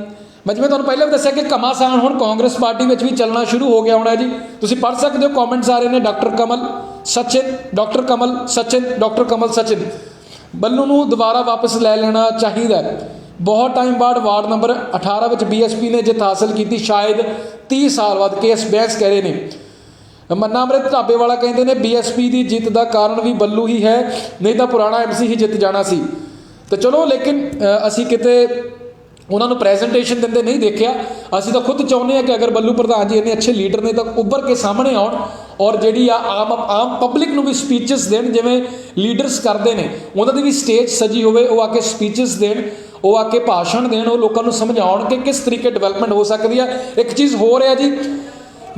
ਮੈਂ ਜਿਵੇਂ ਤੁਹਾਨੂੰ ਪਹਿਲਾਂ ਵੀ ਦੱਸਿਆ ਕਿ ਘਮਾਸਾਨ ਹੁਣ ਕਾਂਗਰਸ ਪਾਰਟੀ ਵਿੱਚ ਵੀ ਚੱਲਣਾ ਸ਼ੁਰੂ ਹੋ ਗਿਆ ਹੋਣਾ ਜੀ। ਤੁਸੀਂ ਪੜ੍ਹ ਸਕਦੇ ਹੋ, ਕਮੈਂਟਸ ਆ ਰਹੇ ਨੇ, ਡਾਕਟਰ ਕਮਲ ਸਚਿਨ, ਡਾਕਟਰ ਕਮਲ ਸਚਿਨ, ਡਾਕਟਰ ਕਮਲ ਸਚਿਨ। ਬੱਲੂ ਨੂੰ ਦੁਬਾਰਾ ਵਾਪਸ ਲੈ ਲੈਣਾ ਚਾਹੀਦਾ। ਬਹੁਤ ਟਾਈਮ ਬਾਅਦ ਵਾਰਡ ਨੰਬਰ 18 ਵਿੱਚ BSP ਨੇ ਜਿੱਤ ਹਾਸਲ ਕੀਤੀ, ਸ਼ਾਇਦ 30 ਸਾਲ ਬਾਅਦ। ਕੇਸ ਬੈਂਸ ਕਹਿ ਰਹੇ ਨੇ। ਮੰਨਾ ਅੰਮ੍ਰਿਤ ਢਾਬੇ ਵਾਲਾ ਕਹਿੰਦੇ ਨੇ BSP ਦੀ ਜਿੱਤ ਦਾ ਕਾਰਨ ਵੀ ਬੱਲੂ ਹੀ ਹੈ, ਨਹੀਂ ਤਾਂ ਪੁਰਾਣਾ MC ਹੀ ਜਿੱਤ ਜਾਣਾ ਸੀ। ਤੇ ਚਲੋ ਲੇਕਿਨ ਅਸੀਂ ਕਿਤੇ ਉਹਨਾਂ ਨੂੰ ਪ੍ਰੈਜੈਂਟੇਸ਼ਨ ਦਿੰਦੇ ਨਹੀਂ ਦੇਖਿਆ। ਅਸੀਂ ਤਾਂ ਖੁਦ ਚਾਹੁੰਦੇ ਹਾਂ ਕਿ ਅਗਰ ਬੱਲੂ ਪ੍ਰਧਾਨ ਜੀ ਇੰਨੇ ਅੱਛੇ ਲੀਡਰ ਨੇ ਤਾਂ ਉੱਭਰ ਕੇ ਸਾਹਮਣੇ ਆਉਣ ਔਰ ਜਿਹੜੀ ਆ ਆਮ ਪਬਲਿਕ ਨੂੰ ਵੀ ਸਪੀਚਸ ਦੇਣ, ਜਿਵੇਂ ਲੀਡਰਸ ਕਰਦੇ ਨੇ। ਉਹਨਾਂ ਦੀ ਵੀ ਸਟੇਜ ਸਜੀ ਹੋਵੇ, ਉਹ ਆ ਕੇ ਸਪੀਚਸ ਦੇਣ, ਉਹ ਆ ਕੇ ਭਾਸ਼ਣ ਦੇਣ, ਉਹ ਲੋਕਾਂ ਨੂੰ ਸਮਝਾਉਣ ਕਿ ਕਿਸ ਤਰੀਕੇ ਡਿਵੈਲਪਮੈਂਟ ਹੋ ਸਕਦੀ ਹੈ। ਇੱਕ ਚੀਜ਼ ਹੋ ਰਿਹਾ ਜੀ,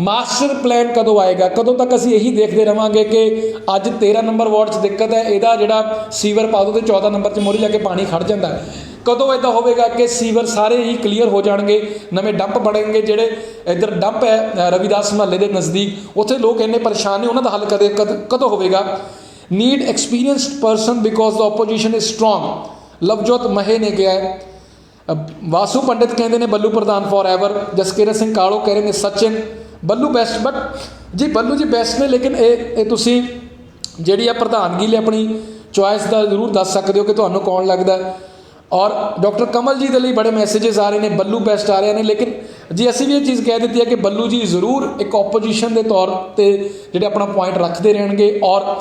ਮਾਸਟਰ ਪਲਾਨ ਕਦੋਂ ਆਏਗਾ? ਕਦੋਂ ਤੱਕ ਅਸੀਂ ਇਹੀ ਦੇਖਦੇ ਰਹਾਂਗੇ ਕਿ ਅੱਜ 13 ਨੰਬਰ ਵਾਰਡ 'ਚ ਦਿੱਕਤ ਹੈ, ਇਹਦਾ ਜਿਹੜਾ ਸੀਵਰ ਪਾ ਦੋ ਤੇ 14 ਨੰਬਰ 'ਚ ਮੋਰੀ ਜਾ ਕੇ ਪਾਣੀ ਖੜ ਜਾਂਦਾ ਹੈ। ਕਦੋਂ ਇੱਦਾਂ ਹੋਵੇਗਾ ਕਿ ਸੀਵਰ ਸਾਰੇ ਹੀ ਕਲੀਅਰ ਹੋ ਜਾਣਗੇ, ਨਵੇਂ ਡੰਪ ਬਣਨਗੇ? ਜਿਹੜੇ ਇੱਧਰ ਡੰਪ ਹੈ ਰਵਿਦਾਸ ਮਹੱਲੇ ਦੇ ਨਜ਼ਦੀਕ, ਉੱਥੇ ਲੋਕ ਇੰਨੇ ਪਰੇਸ਼ਾਨ ਨੇ, ਉਹਨਾਂ ਦਾ ਹੱਲ ਕਦੋਂ ਹੋਵੇਗਾ? Need experienced person because the opposition is strong, Lovejot Mahe ਨੇ ਕਿਹਾ ਹੈ। ਵਾਸੂ ਪੰਡਿਤ ਕਹਿੰਦੇ ਨੇ ਬੱਲੂ ਪ੍ਰਧਾਨ ਫੋਰ ਐਵਰ। ਜਸਕੀਰਤ ਸਿੰਘ ਕਾਲੋ ਕਹਿ ਰਹੇ ਨੇ ਸਚਿਨ ਬੱਲੂ ਬੈਸਟ। ਬਟ ਜੀ ਬੱਲੂ ਜੀ ਬੈਸਟ ਨੇ, ਲੇਕਿਨ ਇਹ ਤੁਸੀਂ ਜਿਹੜੀ ਆ ਪ੍ਰਧਾਨਗੀ ਲਈ ਆਪਣੀ ਚੋਇਸ ਦਾ ਜ਼ਰੂਰ ਦੱਸ ਸਕਦੇ ਹੋ ਕਿ ਤੁਹਾਨੂੰ ਕੌਣ ਲੱਗਦਾ। ਔਰ ਡਾਕਟਰ ਕਮਲ ਜੀ ਦੇ ਲਈ ਬੜੇ ਮੈਸੇजेस ਆ ਰਹੇ ਨੇ, ਬੱਲੂ ਬੈਸਟ ਆ ਰਹੇ ਨੇ, ਲੇਕਿਨ ਜੀ ਅਸੀਂ ਵੀ ਇਹ ਚੀਜ਼ ਕਹਿ ਦਿੱਤੀ ਹੈ ਕਿ ਬੱਲੂ ਜੀ ਜ਼ਰੂਰ ਇੱਕ ਓਪੋਜੀਸ਼ਨ ਦੇ ਤੌਰ 'ਤੇ ਜਿਹੜੇ ਆਪਣਾ ਪੁਆਇੰਟ ਰੱਖਦੇ ਰਹਿਣਗੇ। ਔਰ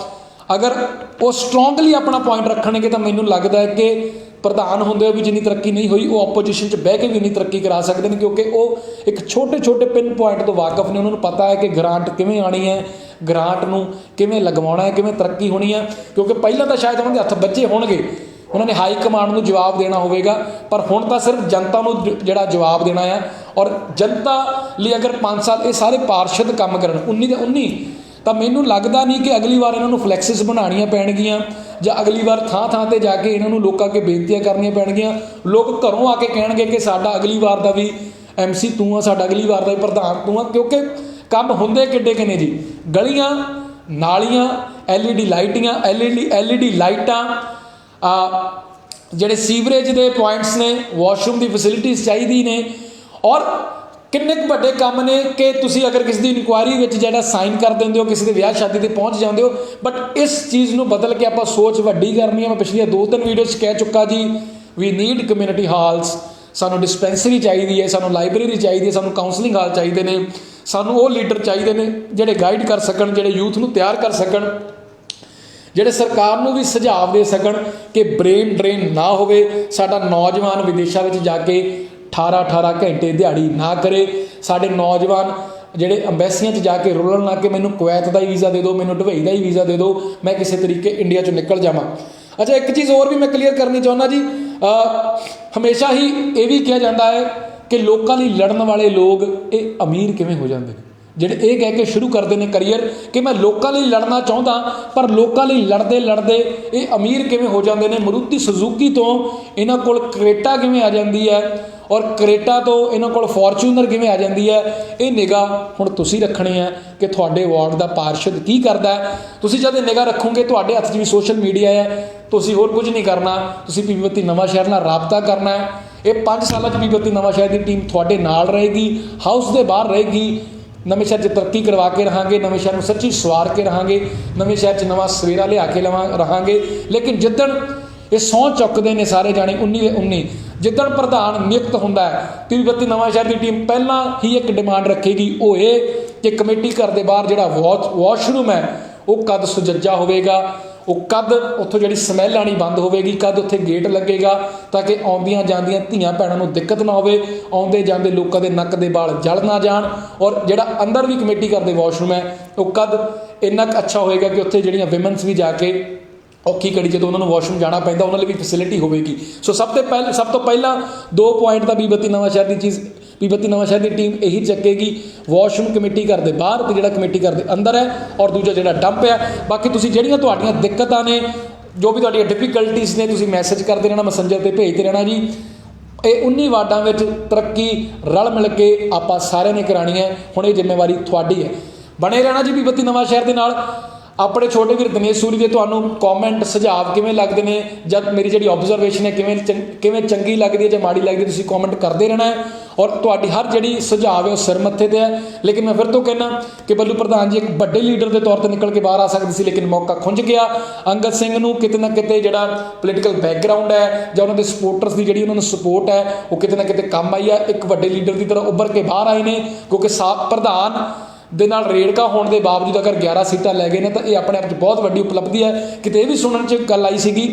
ਅਗਰ ਉਹ ਸਟਰੋਂਗਲੀ ਆਪਣਾ ਪੁਆਇੰਟ ਰੱਖਣਗੇ ਤਾਂ ਮੈਨੂੰ ਲੱਗਦਾ ਹੈ ਕਿ ਪ੍ਰਧਾਨ ਹੁੰਦੇ ਹੋਏ ਵੀ ਜਿੰਨੀ ਤਰੱਕੀ ਨਹੀਂ ਹੋਈ, ਉਹ ਆਪੋਜੀਸ਼ਨ 'ਚ ਬਹਿ ਕੇ ਵੀ ਉਨੀ ਤਰੱਕੀ ਕਰਾ ਸਕਦੇ ਨੇ, ਕਿਉਂਕਿ ਉਹ ਇੱਕ ਛੋਟੇ ਛੋਟੇ ਪਿੰਨ ਪੁਆਇੰਟ ਤੋਂ ਵਾਕਫ ਨੇ। ਉਹਨਾਂ ਨੂੰ ਪਤਾ ਹੈ ਕਿ ਗ੍ਰਾਂਟ ਕਿਵੇਂ ਆਉਣੀ ਹੈ, ਗ੍ਰਾਂਟ ਨੂੰ ਕਿਵੇਂ ਲਗਵਾਉਣਾ ਹੈ, ਕਿਵੇਂ ਤਰੱਕੀ ਹੋਣੀ ਹੈ। ਕਿਉਂਕਿ ਪਹਿਲਾਂ ਤਾਂ ਸ਼ਾਇਦ ਉਹਨਾਂ ਦੇ ਹੱਥ ਬੱਝੇ ਹੋਣਗੇ, ਉਹਨਾਂ ਨੇ ਹਾਈ ਕਮਾਂਡ ਨੂੰ ਜਵਾਬ ਦੇਣਾ ਹੋਵੇਗਾ, ਪਰ ਹੁਣ ਤਾਂ ਸਿਰਫ ਜਨਤਾ ਨੂੰ ਜਿਹੜਾ ਜਵਾਬ ਦੇਣਾ ਆ। ਔਰ ਜਨਤਾ ਲਈ ਅਗਰ 5 ਸਾਲ ਇਹ ਸਾਰੇ ਪਾਰਸ਼ਦ ਕੰਮ ਕਰਨ 19 ਦੇ 19, ਤਾਂ ਮੈਨੂੰ ਲੱਗਦਾ ਨਹੀਂ ਕਿ ਅਗਲੀ ਵਾਰ ਇਹਨਾਂ ਨੂੰ ਫਲੈਕਸਿਸ ਬਣਾਉਣੀਆਂ ਪੈਣਗੀਆਂ, ਜਾਂ ਅਗਲੀ ਵਾਰ ਥਾਂ ਥਾਂ 'ਤੇ ਜਾ ਕੇ ਇਹਨਾਂ ਨੂੰ ਲੋਕਾਂ ਅੱਗੇ ਬੇਨਤੀਆਂ ਕਰਨੀਆਂ ਪੈਣਗੀਆਂ। ਲੋਕ ਘਰੋਂ ਆ ਕੇ ਕਹਿਣਗੇ ਕਿ ਸਾਡਾ ਅਗਲੀ ਵਾਰ ਦਾ ਵੀ MC ਤੂੰ ਆ, ਸਾਡਾ ਅਗਲੀ ਵਾਰ ਦਾ ਵੀ ਪ੍ਰਧਾਨ ਤੂੰ ਆ। ਕਿਉਂਕਿ ਕੰਮ ਹੁੰਦੇ ਕਿੱਡੇ ਕਿੰਨੇ ਜੀ, ਗਲੀਆਂ ਨਾਲੀਆਂ, LED ਲਾਈਟੀਆਂ, LED ਲਾਈਟਾਂ, ਜਿਹੜੇ ਸੀਵਰੇਜ ਦੇ ਪੁਆਇੰਟਸ ਨੇ, ਵਾਸ਼ਰੂਮ ਦੀ ਫੈਸਿਲਿਟੀਜ਼ ਚਾਹੀਦੀ ਨੇ। ਔਰ ਕਿੰਨੇ ਕੁ ਵੱਡੇ ਕੰਮ ਨੇ ਕਿ ਤੁਸੀਂ ਅਗਰ ਕਿਸੇ ਦੀ ਇਨਕੁਆਇਰੀ ਵਿੱਚ ਜਿਹੜਾ ਸਾਈਨ ਕਰ ਦਿੰਦੇ ਹੋ, ਕਿਸੇ ਦੇ ਵਿਆਹ ਸ਼ਾਦੀ 'ਤੇ ਪਹੁੰਚ ਜਾਂਦੇ ਹੋ, ਬਟ ਇਸ ਚੀਜ਼ ਨੂੰ ਬਦਲ ਕੇ ਆਪਾਂ ਸੋਚ ਵੱਡੀ ਕਰਨੀ ਹੈ। ਮੈਂ ਪਿਛਲੀਆਂ 2-3 ਵੀਡੀਓ 'ਚ ਕਹਿ ਚੁੱਕਾ ਜੀ, ਵੀ ਨੀਡ ਕਮਿਊਨਿਟੀ ਹਾਲਸ, ਸਾਨੂੰ ਡਿਸਪੈਂਸਰੀ ਚਾਹੀਦੀ ਹੈ, ਸਾਨੂੰ ਲਾਇਬ੍ਰੇਰੀ ਚਾਹੀਦੀ ਹੈ, ਸਾਨੂੰ ਕਾਉਂਸਲਿੰਗ ਹਾਲ ਚਾਹੀਦੇ ਨੇ, ਸਾਨੂੰ ਉਹ ਲੀਡਰ ਚਾਹੀਦੇ ਨੇ ਜਿਹੜੇ ਗਾਈਡ ਕਰ ਸਕਣ, ਜਿਹੜੇ ਯੂਥ ਨੂੰ ਤਿਆਰ ਕਰ ਸਕਣ, ਜਿਹੜੇ ਸਰਕਾਰ ਨੂੰ ਵੀ ਸੁਝਾਅ ਦੇ ਸਕਣ ਕਿ ਬ੍ਰੇਨ ਡਰੇਨ ਨਾ ਹੋਵੇ, ਸਾਡਾ ਨੌਜਵਾਨ ਵਿਦੇਸ਼ਾਂ ਵਿੱਚ ਜਾ ਕੇ 18 ਘੰਟੇ ਦਿਹਾੜੀ ਨਾ ਕਰੇ, ਸਾਡੇ ਨੌਜਵਾਨ ਜਿਹੜੇ ਅੰਬੈਸੀਆਂ 'ਚ ਜਾ ਕੇ ਰੁਲਣ ਲੱਗ ਕੇ ਮੈਨੂੰ ਕੁਵੈਤ ਦਾ ਹੀ ਵੀਜ਼ਾ ਦੇ ਦਿਓ, ਮੈਨੂੰ ਦੁਬਈ ਦਾ ਹੀ ਵੀਜ਼ਾ ਦੇ ਦਿਓ, ਮੈਂ ਕਿਸੇ ਤਰੀਕੇ ਇੰਡੀਆ 'ਚੋਂ ਨਿਕਲ ਜਾਵਾਂ। ਅੱਛਾ, ਇੱਕ ਚੀਜ਼ ਹੋਰ ਵੀ ਮੈਂ ਕਲੀਅਰ ਕਰਨੀ ਚਾਹੁੰਦਾ ਜੀ, ਹਮੇਸ਼ਾ ਹੀ ਇਹ ਵੀ ਕਿਹਾ ਜਾਂਦਾ ਹੈ ਕਿ ਲੋਕਾਂ ਲਈ ਲੜਨ ਵਾਲੇ ਲੋਕ ਇਹ ਅਮੀਰ ਕਿਵੇਂ ਹੋ ਜਾਂਦੇ ਨੇ, ਜਿਹੜੇ ਇਹ ਕਹਿ ਕੇ ਸ਼ੁਰੂ ਕਰਦੇ ਨੇ ਕਰੀਅਰ ਕਿ ਮੈਂ ਲੋਕਾਂ ਲਈ ਲੜਨਾ ਚਾਹੁੰਦਾ, ਪਰ ਲੋਕਾਂ ਲਈ ਲੜਦੇ ਲੜਦੇ ਇਹ ਅਮੀਰ ਕਿਵੇਂ ਹੋ ਜਾਂਦੇ ਨੇ। ਮਾਰੂਤੀ ਸੁਜ਼ੂਕੀ ਤੋਂ ਇਹਨਾਂ ਕੋਲ ਕਰੇਟਾ ਕਿਵੇਂ ਆ ਜਾਂਦੀ ਹੈ, ਔਰ ਕਰੇਟਾ ਤੋਂ ਇਹਨਾਂ ਕੋਲ ਫੋਰਚੂਨਰ ਕਿਵੇਂ ਆ ਜਾਂਦੀ ਹੈ, ਇਹ ਨਿਗਾਹ ਹੁਣ ਤੁਸੀਂ ਰੱਖਣੀ ਹੈ ਕਿ ਤੁਹਾਡੇ ਵਾਰਡ ਦਾ ਪਾਰਸ਼ਦ ਕੀ ਕਰਦਾ ਹੈ। ਤੁਸੀਂ ਜਦ ਇਹ ਨਿਗਾਹ ਰੱਖੋਗੇ, ਤੁਹਾਡੇ ਹੱਥ 'ਚ ਵੀ ਸੋਸ਼ਲ ਮੀਡੀਆ ਹੈ, ਤੁਸੀਂ ਹੋਰ ਕੁਝ ਨਹੀਂ ਕਰਨਾ, ਤੁਸੀਂ PB ਨਵਾਂ ਸ਼ਹਿਰ ਨਾਲ ਰਾਬਤਾ ਕਰਨਾ ਹੈ। ਇਹ 5 ਸਾਲਾਂ 'ਚ PB ਨਵਾਂ ਸ਼ਹਿਰ ਦੀ ਟੀਮ ਤੁਹਾਡੇ ਨਾਲ ਰਹੇਗੀ, ਹਾਊਸ ਦੇ ਬਾਹਰ ਰਹੇਗੀ। ਨਵੇਂ ਸ਼ਹਿਰ 'ਚ ਤਰੱਕੀ ਕਰਵਾ ਕੇ ਰਹਾਂਗੇ, ਨਵੇਂ ਸ਼ਹਿਰ ਨੂੰ ਸੱਚੀ ਸਵਾਰ ਕੇ ਰਹਾਂਗੇ, ਨਵੇਂ ਸ਼ਹਿਰ 'ਚ ਨਵਾਂ ਸਵੇਰਾ ਲਿਆ ਕੇ ਰਹਾਂਗੇ। ਲੇਕਿਨ ਜਿੱਦਣ ਇਹ ਸਹੁੰ ਚੁੱਕਦੇ ਨੇ ਸਾਰੇ ਜਾਣੇ 19 ਦੇ 19, ਜਿੱਦਣ ਪ੍ਰਧਾਨ ਨਿਯੁਕਤ ਹੁੰਦਾ ਹੈ, PB ਨਵਾਂ ਸ਼ਹਿਰ ਦੀ ਟੀਮ ਪਹਿਲਾਂ ਹੀ ਇੱਕ ਡਿਮਾਂਡ ਰੱਖੇਗੀ, ਉਹ ਇਹ ਕਿ ਕਮੇਟੀ ਘਰ ਦੇ ਬਾਹਰ ਜਿਹੜਾ ਵਾਸ਼ਰੂਮ ਹੈ ਉਹ ਕਦ ਸੁਜੱਜਾ ਹੋਵੇਗਾ, ਉਹ ਕਦ ਉੱਥੋਂ ਜਿਹੜੀ ਸਮੈਲ ਆਉਣੀ ਬੰਦ ਹੋਵੇਗੀ, ਕਦ ਉੱਥੇ ਗੇਟ ਲੱਗੇਗਾ ਤਾਂ ਕਿ ਆਉਂਦੀਆਂ ਜਾਂਦੀਆਂ ਧੀਆਂ ਭੈਣਾਂ ਨੂੰ ਦਿੱਕਤ ਨਾ ਹੋਵੇ, ਆਉਂਦੇ ਜਾਂਦੇ ਲੋਕਾਂ ਦੇ ਨੱਕ ਦੇ ਵਾਲ ਜਲ ਨਾ ਜਾਣ। ਔਰ ਜਿਹੜਾ ਅੰਦਰ ਵੀ ਕਮੇਟੀ ਘਰ ਦੇ ਵਾਸ਼ਰੂਮ ਹੈ ਉਹ ਕਦ ਇੰਨਾ ਕੁ ਅੱਛਾ ਹੋਏਗਾ ਕਿ ਉੱਥੇ ਜਿਹੜੀਆਂ ਵਿਮਨਸ ਵੀ ਜਾ ਕੇ ਔਖੀ ਘੜੀ ਜਦੋਂ ਉਹਨਾਂ ਨੂੰ ਵਾਸ਼ਰੂਮ ਜਾਣਾ ਪੈਂਦਾ, ਉਹਨਾਂ ਲਈ ਵੀ ਫੈਸਿਲਿਟੀ ਹੋਵੇਗੀ। ਸੋ ਸਭ ਤੋਂ ਪਹਿਲਾਂ 2 ਪੁਆਇੰਟ ਤਾਂ PB ਨਵਾਂ ਸ਼ਹਿਰ ਦੀ ਚੀਜ਼, PB ਨਵਾਂ ਸ਼ਹਿਰ ਦੀ ਟੀਮ ਇਹੀ ਚੱਕੇਗੀ, ਵਾਸ਼ਰੂਮ ਕਮੇਟੀ ਘਰ ਦੇ ਬਾਹਰ ਤੇ ਜਿਹੜਾ ਕਮੇਟੀ ਘਰ ਦੇ ਅੰਦਰ ਹੈ, ਔਰ ਦੂਜਾ ਜਿਹੜਾ ਡੰਪ ਹੈ। ਬਾਕੀ ਤੁਸੀਂ ਜਿਹੜੀਆਂ ਤੁਹਾਡੀਆਂ ਦਿੱਕਤਾਂ ਨੇ, ਜੋ ਵੀ ਤੁਹਾਡੀਆਂ ਡਿਫਿਕਲਟੀਜ਼ ਨੇ, ਤੁਸੀਂ ਮੈਸੇਜ ਕਰਦੇ ਰਹਿਣਾ, ਮੈਸੇਂਜਰ 'ਤੇ ਭੇਜਦੇ ਰਹਿਣਾ ਜੀ। ਇਹ 19 ਵਾਰਡਾਂ ਵਿੱਚ ਤਰੱਕੀ ਰਲ ਮਿਲ ਕੇ ਆਪਾਂ ਸਾਰਿਆਂ ਨੇ ਕਰਾਉਣੀ ਹੈ। ਹੁਣ ਇਹ ਜ਼ਿੰਮੇਵਾਰੀ ਤੁਹਾਡੀ ਹੈ, ਬਣੇ ਰਹਿਣਾ ਜੀ PB ਨਵਾਂ ਸ਼ਹਿਰ ਦੇ ਨਾਲ। ਆਪਣੇ ਛੋਟੇ ਵੀਰ ਦਿਨੇਸ਼ ਸੂਰੀ ਦੇ ਤੁਹਾਨੂੰ ਕਮੈਂਟ ਸੁਝਾਅ ਕਿਵੇਂ ਲੱਗਦੇ ਨੇ, ਜਦ ਮੇਰੀ ਜਿਹੜੀ ਆਬਜ਼ਰਵੇਸ਼ਨ ਹੈ ਕਿਵੇਂ ਚੰਗੀ ਲੱਗਦੀ ਹੈ ਜਾਂ ਮਾੜੀ ਲੱਗਦੀ, ਤੁਸੀਂ ਕਮੈਂਟ ਕਰਦੇ ਰਹਿਣਾ ਹੈ। ਔਰ ਤੁਹਾਡੀ ਹਰ ਜਿਹੜੀ ਸੁਝਾਅ ਹੈ ਉਹ ਸਿਰ ਮੱਥੇ 'ਤੇ ਹੈ। ਲੇਕਿਨ ਮੈਂ ਫਿਰ ਤੋਂ ਕਹਿਣਾ ਕਿ ਬੱਲੂ ਪ੍ਰਧਾਨ ਜੀ ਇੱਕ ਵੱਡੇ ਲੀਡਰ ਦੇ ਤੌਰ 'ਤੇ ਨਿਕਲ ਕੇ ਬਾਹਰ ਆ ਸਕਦੇ ਸੀ, ਲੇਕਿਨ ਮੌਕਾ ਖੁੰਝ ਗਿਆ। ਅੰਗਦ ਸਿੰਘ ਨੂੰ ਕਿਤੇ ਨਾ ਕਿਤੇ ਜਿਹੜਾ ਪੋਲੀਟੀਕਲ ਬੈਕਗਰਾਊਂਡ ਹੈ ਜਾਂ ਉਹਨਾਂ ਦੇ ਸਪੋਰਟਰਸ ਦੀ ਜਿਹੜੀ ਉਹਨਾਂ ਨੂੰ ਸਪੋਰਟ ਹੈ, ਉਹ ਕਿਤੇ ਨਾ ਕਿਤੇ ਕੰਮ ਆਈ ਹੈ। ਇੱਕ ਵੱਡੇ ਲੀਡਰ ਦੀ ਤਰ੍ਹਾਂ ਉੱਭਰ ਕੇ ਬਾਹਰ ਆਏ ਨੇ, ਕਿਉਂਕਿ ਪ੍ਰਧਾਨ ਦੇ ਨਾਲ ਰੇੜਕਾ ਹੋਣ ਦੇ ਬਾਵਜੂਦ ਅਗਰ 11 ਸੀਟਾਂ ਲੈ ਗਏ ਨੇ ਤਾਂ ਇਹ ਆਪਣੇ ਆਪ 'ਚ ਬਹੁਤ ਵੱਡੀ ਉਪਲਬਧੀ ਹੈ। ਕਿਤੇ ਇਹ ਵੀ ਸੁਣਨ 'ਚ ਗੱਲ ਆਈ ਸੀਗੀ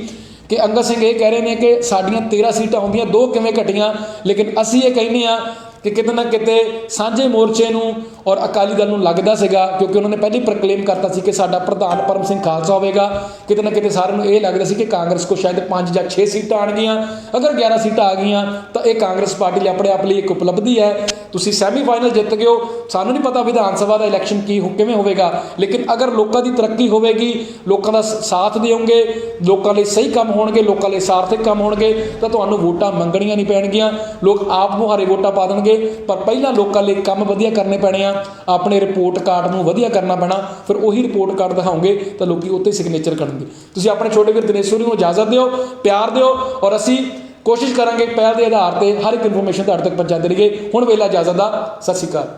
ਕਿ ਅੰਗਦ ਸਿੰਘ ਇਹ ਕਹਿ ਰਹੇ ਨੇ ਕਿ ਸਾਡੀਆਂ 13 ਸੀਟਾਂ ਹੁੰਦੀਆਂ, 2 ਕਿਵੇਂ ਘਟੀਆਂ। ਲੇਕਿਨ ਅਸੀਂ ਇਹ ਕਹਿੰਦੇ ਹਾਂ ਕਿ ਕਿਤੇ ਨਾ ਕਿਤੇ ਸਾਂਝੇ ਮੋਰਚੇ ਨੂੰ ਔਰ ਅਕਾਲੀ ਦਲ ਨੂੰ ਲੱਗਦਾ ਸੀਗਾ, ਕਿਉਂਕਿ ਉਹਨਾਂ ਨੇ ਪਹਿਲਾਂ ਹੀ ਪ੍ਰੋਕਲੇਮ ਕਰਤਾ ਸੀ ਕਿ ਸਾਡਾ ਪ੍ਰਧਾਨ ਪਰਮ ਸਿੰਘ ਖਾਲਸਾ ਹੋਵੇਗਾ, ਕਿਤੇ ਨਾ ਕਿਤੇ ਸਾਰਿਆਂ ਨੂੰ ਇਹ ਲੱਗਦਾ ਸੀ ਕਿ ਕਾਂਗਰਸ ਕੋਲ ਸ਼ਾਇਦ 5 ਜਾਂ 6 ਸੀਟਾਂ ਆਉਣਗੀਆਂ। ਅਗਰ 11 ਸੀਟਾਂ ਆ ਗਈਆਂ ਤਾਂ ਇਹ ਕਾਂਗਰਸ ਪਾਰਟੀ ਲਈ ਆਪਣੇ ਆਪ ਲਈ ਇੱਕ ਉਪਲਬਧੀ ਹੈ। ਤੁਸੀਂ ਸੈਮੀਫਾਈਨਲ ਜਿੱਤ ਗਏ ਹੋ, ਸਾਨੂੰ ਨਹੀਂ ਪਤਾ ਵਿਧਾਨ ਸਭਾ ਦਾ ਇਲੈਕਸ਼ਨ ਕਿਵੇਂ ਹੋਵੇਗਾ, ਲੇਕਿਨ ਅਗਰ ਲੋਕਾਂ ਦੀ ਤਰੱਕੀ ਹੋਵੇਗੀ, ਲੋਕਾਂ ਦਾ ਸਾਥ ਦਿਓਗੇ, ਲੋਕਾਂ ਲਈ ਸਹੀ ਕੰਮ ਹੋਣਗੇ, ਲੋਕਾਂ ਲਈ ਸਾਰਥਕ ਕੰਮ ਹੋਣਗੇ, ਤਾਂ ਤੁਹਾਨੂੰ ਵੋਟਾਂ ਮੰਗਣੀਆਂ ਨਹੀਂ ਪੈਣਗੀਆਂ। ਲੋਕ ਆਪ ਮੁਹਾਰੇ ਵੋਟਾਂ ਪਾ ਦੇਣਗੇ, ਪਰ ਪਹਿਲਾਂ ਲੋਕਾਂ ਲਈ ਕੰਮ ਵਧੀਆ ਕਰਨੇ ਪੈਣੇ ਆ, ਆਪਣੇ ਰਿਪੋਰਟ ਕਾਰਡ ਨੂੰ ਵਧੀਆ ਕਰਨਾ ਪੈਣਾ, ਫਿਰ ਉਹੀ ਰਿਪੋਰਟ ਕਾਰਡ ਦਿਖਾਓਗੇ ਤਾਂ ਲੋਕੀ ਉੱਤੇ ਸਿਗਨੇਚਰ ਕਰਨਗੇ। ਤੁਸੀਂ ਆਪਣੇ ਛੋਟੇ ਵੀਰ ਦਿਨੇਸ਼ਵਰੀ ਨੂੰ ਇਜਾਜ਼ਤ ਦਿਓ, ਪਿਆਰ ਦਿਓ, ਔਰ ਅਸੀਂ ਕੋਸ਼ਿਸ਼ ਕਰਾਂਗੇ ਪਹਿਲ ਦੇ ਆਧਾਰ ਤੇ ਹਰ ਇੱਕ ਇਨਫੋਰਮੇਸ਼ਨ ਤੁਹਾਡੇ ਤੱਕ ਪਹੁੰਚਾਉਂਦੇ ਰਹੀਏ। ਹੁਣ ਵੇਲਾ ਇਜਾਜ਼ਤ ਦਾ, ਸਤਿ ਸ਼੍ਰੀ ਅਕਾਲ।